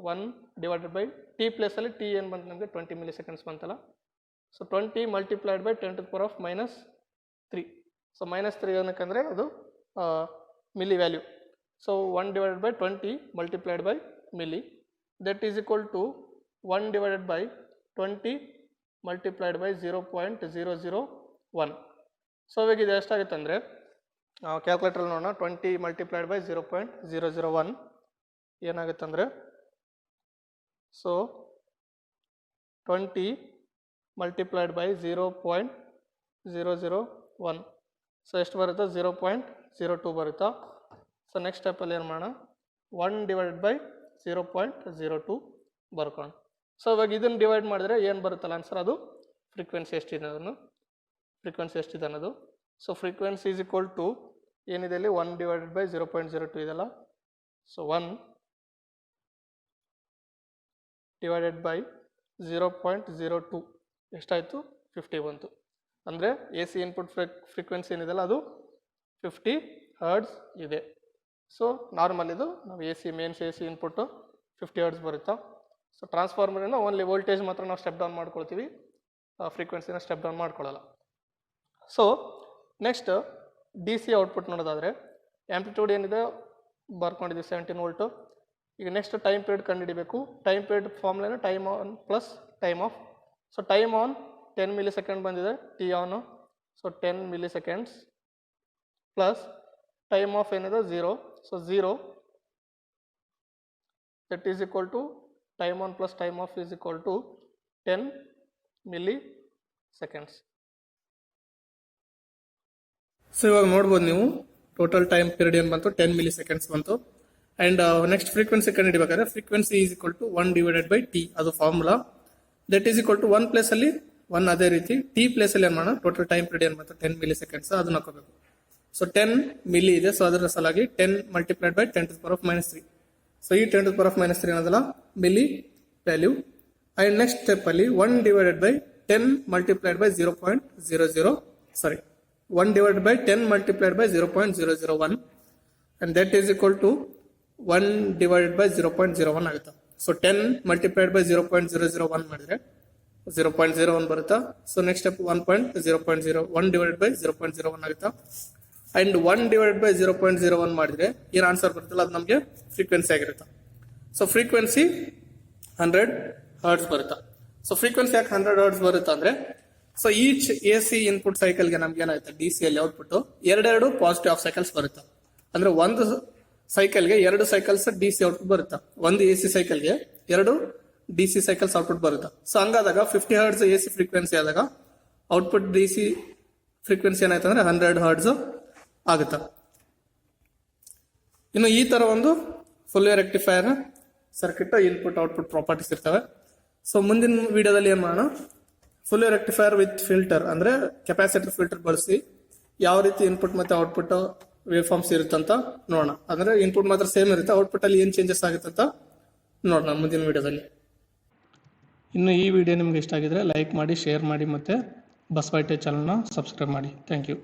1/T ಪ್ಲೇಸಲ್ಲಿ T ಏನು ಬಂತು ನಮಗೆ 20 milliseconds ಬಂತಲ್ಲ. ಸೊ 20 × 10⁻³ ಸೊ -3 ಏನಕ್ಕಂದರೆ ಅದು milli value. So 1/20 × milli that is equal to 1/20 × 0.001. So ಇವಾಗ ಇದು ಎಷ್ಟಾಗುತ್ತೆ ಅಂದರೆ ಕ್ಯಾಲ್ಕುಲೇಟ್ರಲ್ಲಿ ನೋಡೋಣ. 20 × 0.001 ಏನಾಗುತ್ತೆ ಅಂದರೆ, ಸೊ 20 × 0.001 ಸೊ ಎಷ್ಟು ಬರುತ್ತಾ 0.02 ಬರುತ್ತಾ. ಸೊ ನೆಕ್ಸ್ಟ್ ಸ್ಟೆಪ್ಪಲ್ಲಿ ಏನು ಮಾಡೋಣ, 1/0.02 ಬರ್ಕೊಂಡು. ಸೊ ಇವಾಗ ಇದನ್ನು ಡಿವೈಡ್ ಮಾಡಿದ್ರೆ ಏನು ಬರುತ್ತಲ್ಲ ಆನ್ಸರ್, ಅದು ಫ್ರೀಕ್ವೆನ್ಸಿ ಎಷ್ಟಿದೆ ಅನ್ನೋದು. So frequency is equal to ಏನಿದೆ ಇಲ್ಲಿ 1/0.02 ಇದೆಲ್ಲ. ಸೊ 1/0.02 ಎಷ್ಟಾಯಿತು 50 ಬಂತು. ಅಂದರೆ AC ಇನ್ಪುಟ್ ಫ್ರೀಕ್ವೆನ್ಸಿ ಏನಿದೆಲ್ಲ ಅದು 50 ಹರ್ಟ್ಸ್ ಇದೆ. ಸೊ ನಾರ್ಮಲ್ ಇದು ನಾವು ಮೇನ್ಸ್ AC ಇನ್ಪುಟ್ಟು 50 ಹರ್ಟ್ಸ್ ಬರುತ್ತಾ. ಸೊ ಟ್ರಾನ್ಸ್ಫಾರ್ಮರಿಂದ ಓನ್ಲಿ ವೋಲ್ಟೇಜ್ ಮಾತ್ರ ನಾವು ಸ್ಟೆಪ್ ಡೌನ್ ಮಾಡ್ಕೊಳ್ತೀವಿ, ಫ್ರೀಕ್ವೆನ್ಸಿನ ಸ್ಟೆಪ್ ಡೌನ್ ಮಾಡ್ಕೊಳ್ಳಲ್ಲ. ಸೊ ನೆಕ್ಸ್ಟ್ DC ಔಟ್ಪುಟ್ ನೋಡೋದಾದರೆ ಆ್ಯಂಪ್ಲಿಟ್ಯೂಡ್ ಏನಿದೆ ಬರ್ಕೊಂಡಿದ್ದೀವಿ 17 ವೋಲ್ಟು. ಈಗ ನೆಕ್ಸ್ಟ್ ಟೈಮ್ ಪೀರಿಯಡ್ ಕಂಡುಹಿಡಿಬೇಕು. Time period formula time on plus time off. So time on 10 millisecond ಬಂದಿದೆ, T on. So 10 milli seconds plus time off ಏನಿದೆ 0. So 0 that is equal to time on plus time off is equal to 10 milli seconds. So ಇವಾಗ ನೋಡ್ಬೋದು ನೀವು total time period ಏನು ಬಂತು 10 millisecond ಬಂತು. And next frequency ಕಂಡುಹಿಡಿಬೇಕಾದ್ರೆ frequency is equal to 1/T ಅದು formula. That is equal to 1 ಪ್ಲೇಸಲ್ಲಿ 1 ಅದೇ ರೀತಿ T ಪ್ಲೇಸಲ್ಲಿ ಏನು ಮಾಡೋಣ, ಟೋಟಲ್ ಟೈಮ್ ಪೀರಿಯಡ್ ಏನು ಬಂತು 10 ಮಿಲಿ ಸೆಕೆಂಡ್ಸ್ ಅದನ್ನ ಹಾಕೋಬೇಕು. ಸೊ 10 ಮಿಲಿ ಇದೆ, ಸೊ ಅದರ ಸಲಾಗಿ 10 × 10⁻³ ಸೊ ಈ 10⁻³ ಏನದಲ್ಲ ಮಿಲಿ ವ್ಯಾಲ್ಯೂ. ಆ್ಯಂಡ್ ನೆಕ್ಸ್ಟ್ ಸ್ಟೆಪ್ಪಲ್ಲಿ 1/10 × 0.001 and that is equal to 1/0.01 ಆಗುತ್ತೆ. ಸೊ 10 × 0.001 ಮಾಡಿದ್ರೆ 0.01 ಬರುತ್ತಾ. ಸೊ ನೆಕ್ಸ್ಟ್ ಸ್ಟೆಪ್ 1/0.01 ಆಗುತ್ತಾ. ಅಂಡ್ 1/0.01 ಮಾಡಿದ್ರೆ ಏನು ಆನ್ಸರ್ ಬರುತ್ತಲ್ಲ ಅದು ನಮಗೆ ಫ್ರೀಕ್ವೆನ್ಸಿ ಆಗಿರುತ್ತೆ. ಸೊ ಫ್ರೀಕ್ವೆನ್ಸಿ 100 ಹರ್ಟ್ಸ್ ಬರುತ್ತಾ. ಸೊ ಫ್ರೀಕ್ವೆನ್ಸಿ ಯಾಕೆ 100 ಹರ್ಟ್ಸ್ ಬರುತ್ತೆ ಅಂದ್ರೆ, ಸೊ ಈಚ್ AC ಇನ್ಪುಟ್ ಸೈಕಲ್ಗೆ ನಮ್ಗೆ ಏನಾಗುತ್ತೆ DC ಅಲ್ಲಿ ಔಟ್ಪುಟ್ ಎರಡೆರಡು ಪಾಸಿಟಿವ್ ಆಫ್ ಸೈಕಲ್ಸ್ ಬರುತ್ತೆ. ಅಂದ್ರೆ ಒಂದು ಸೈಕಲ್ಗೆ 2 ಸೈಕಲ್ಸ್ DC ಔಟ್ಪುಟ್ ಬರುತ್ತೆ, ಒಂದು AC ಸೈಕಲ್ಗೆ 2 DC ಸೈಕಲ್ಸ್ ಔಟ್ಪುಟ್ ಬರುತ್ತೆ. ಸೊ ಹಂಗಾದಾಗ 50 ಹರ್ಟ್ಸ್ AC ಫ್ರೀಕ್ವೆನ್ಸಿ ಆದಾಗ ಔಟ್ಪುಟ್ DC ಫ್ರೀಕ್ವೆನ್ಸಿ ಏನಾಯ್ತು ಅಂದ್ರೆ 100 ಹರ್ಟ್ಸ್ ಆಗುತ್ತೆ. ಇನ್ನು ಈ ತರ ಒಂದು full wave rectifier circuit input output properties ಇರ್ತವೆ. ಸೊ ಮುಂದಿನ ವಿಡಿಯೋದಲ್ಲಿ ಏನ್ ಮಾಡೋಣ, full wave rectifier with filter ಅಂದ್ರೆ ಕೆಪಾಸಿಟರ್ ಫಿಲ್ಟರ್ ಬಳಸಿ ಯಾವ ರೀತಿ ಇನ್ಪುಟ್ ಮತ್ತೆ ಔಟ್ಪುಟ್ ವೇವ್ ಫಾರ್ಮ್ಸ್ ಇರುತ್ತಂತ ನೋಡೋಣ. ಅಂದ್ರೆ ಇನ್ಪುಟ್ ಮಾತ್ರ ಸೇಮ್ ಇರುತ್ತೆ, ಔಟ್ಪುಟ್ ಅಲ್ಲಿ ಏನ್ ಚೇಂಜಸ್ ಆಗುತ್ತೆ ಅಂತ ನೋಡೋಣ ಮುಂದಿನ ವಿಡಿಯೋದಲ್ಲಿ. ಇನ್ನು ಈ ವಿಡಿಯೋ ನಿಮ್ಗೆ ಇಷ್ಟ ಆಗಿದ್ರೆ ಲೈಕ್ ಮಾಡಿ, ಶೇರ್ ಮಾಡಿ, ಮತ್ತೆ ಬಸ್ ವೈಟೇಜ್ ಚಾನಲ್ನ ಸಬ್ಸ್ಕ್ರೈಬ್ ಮಾಡಿ. Thank you.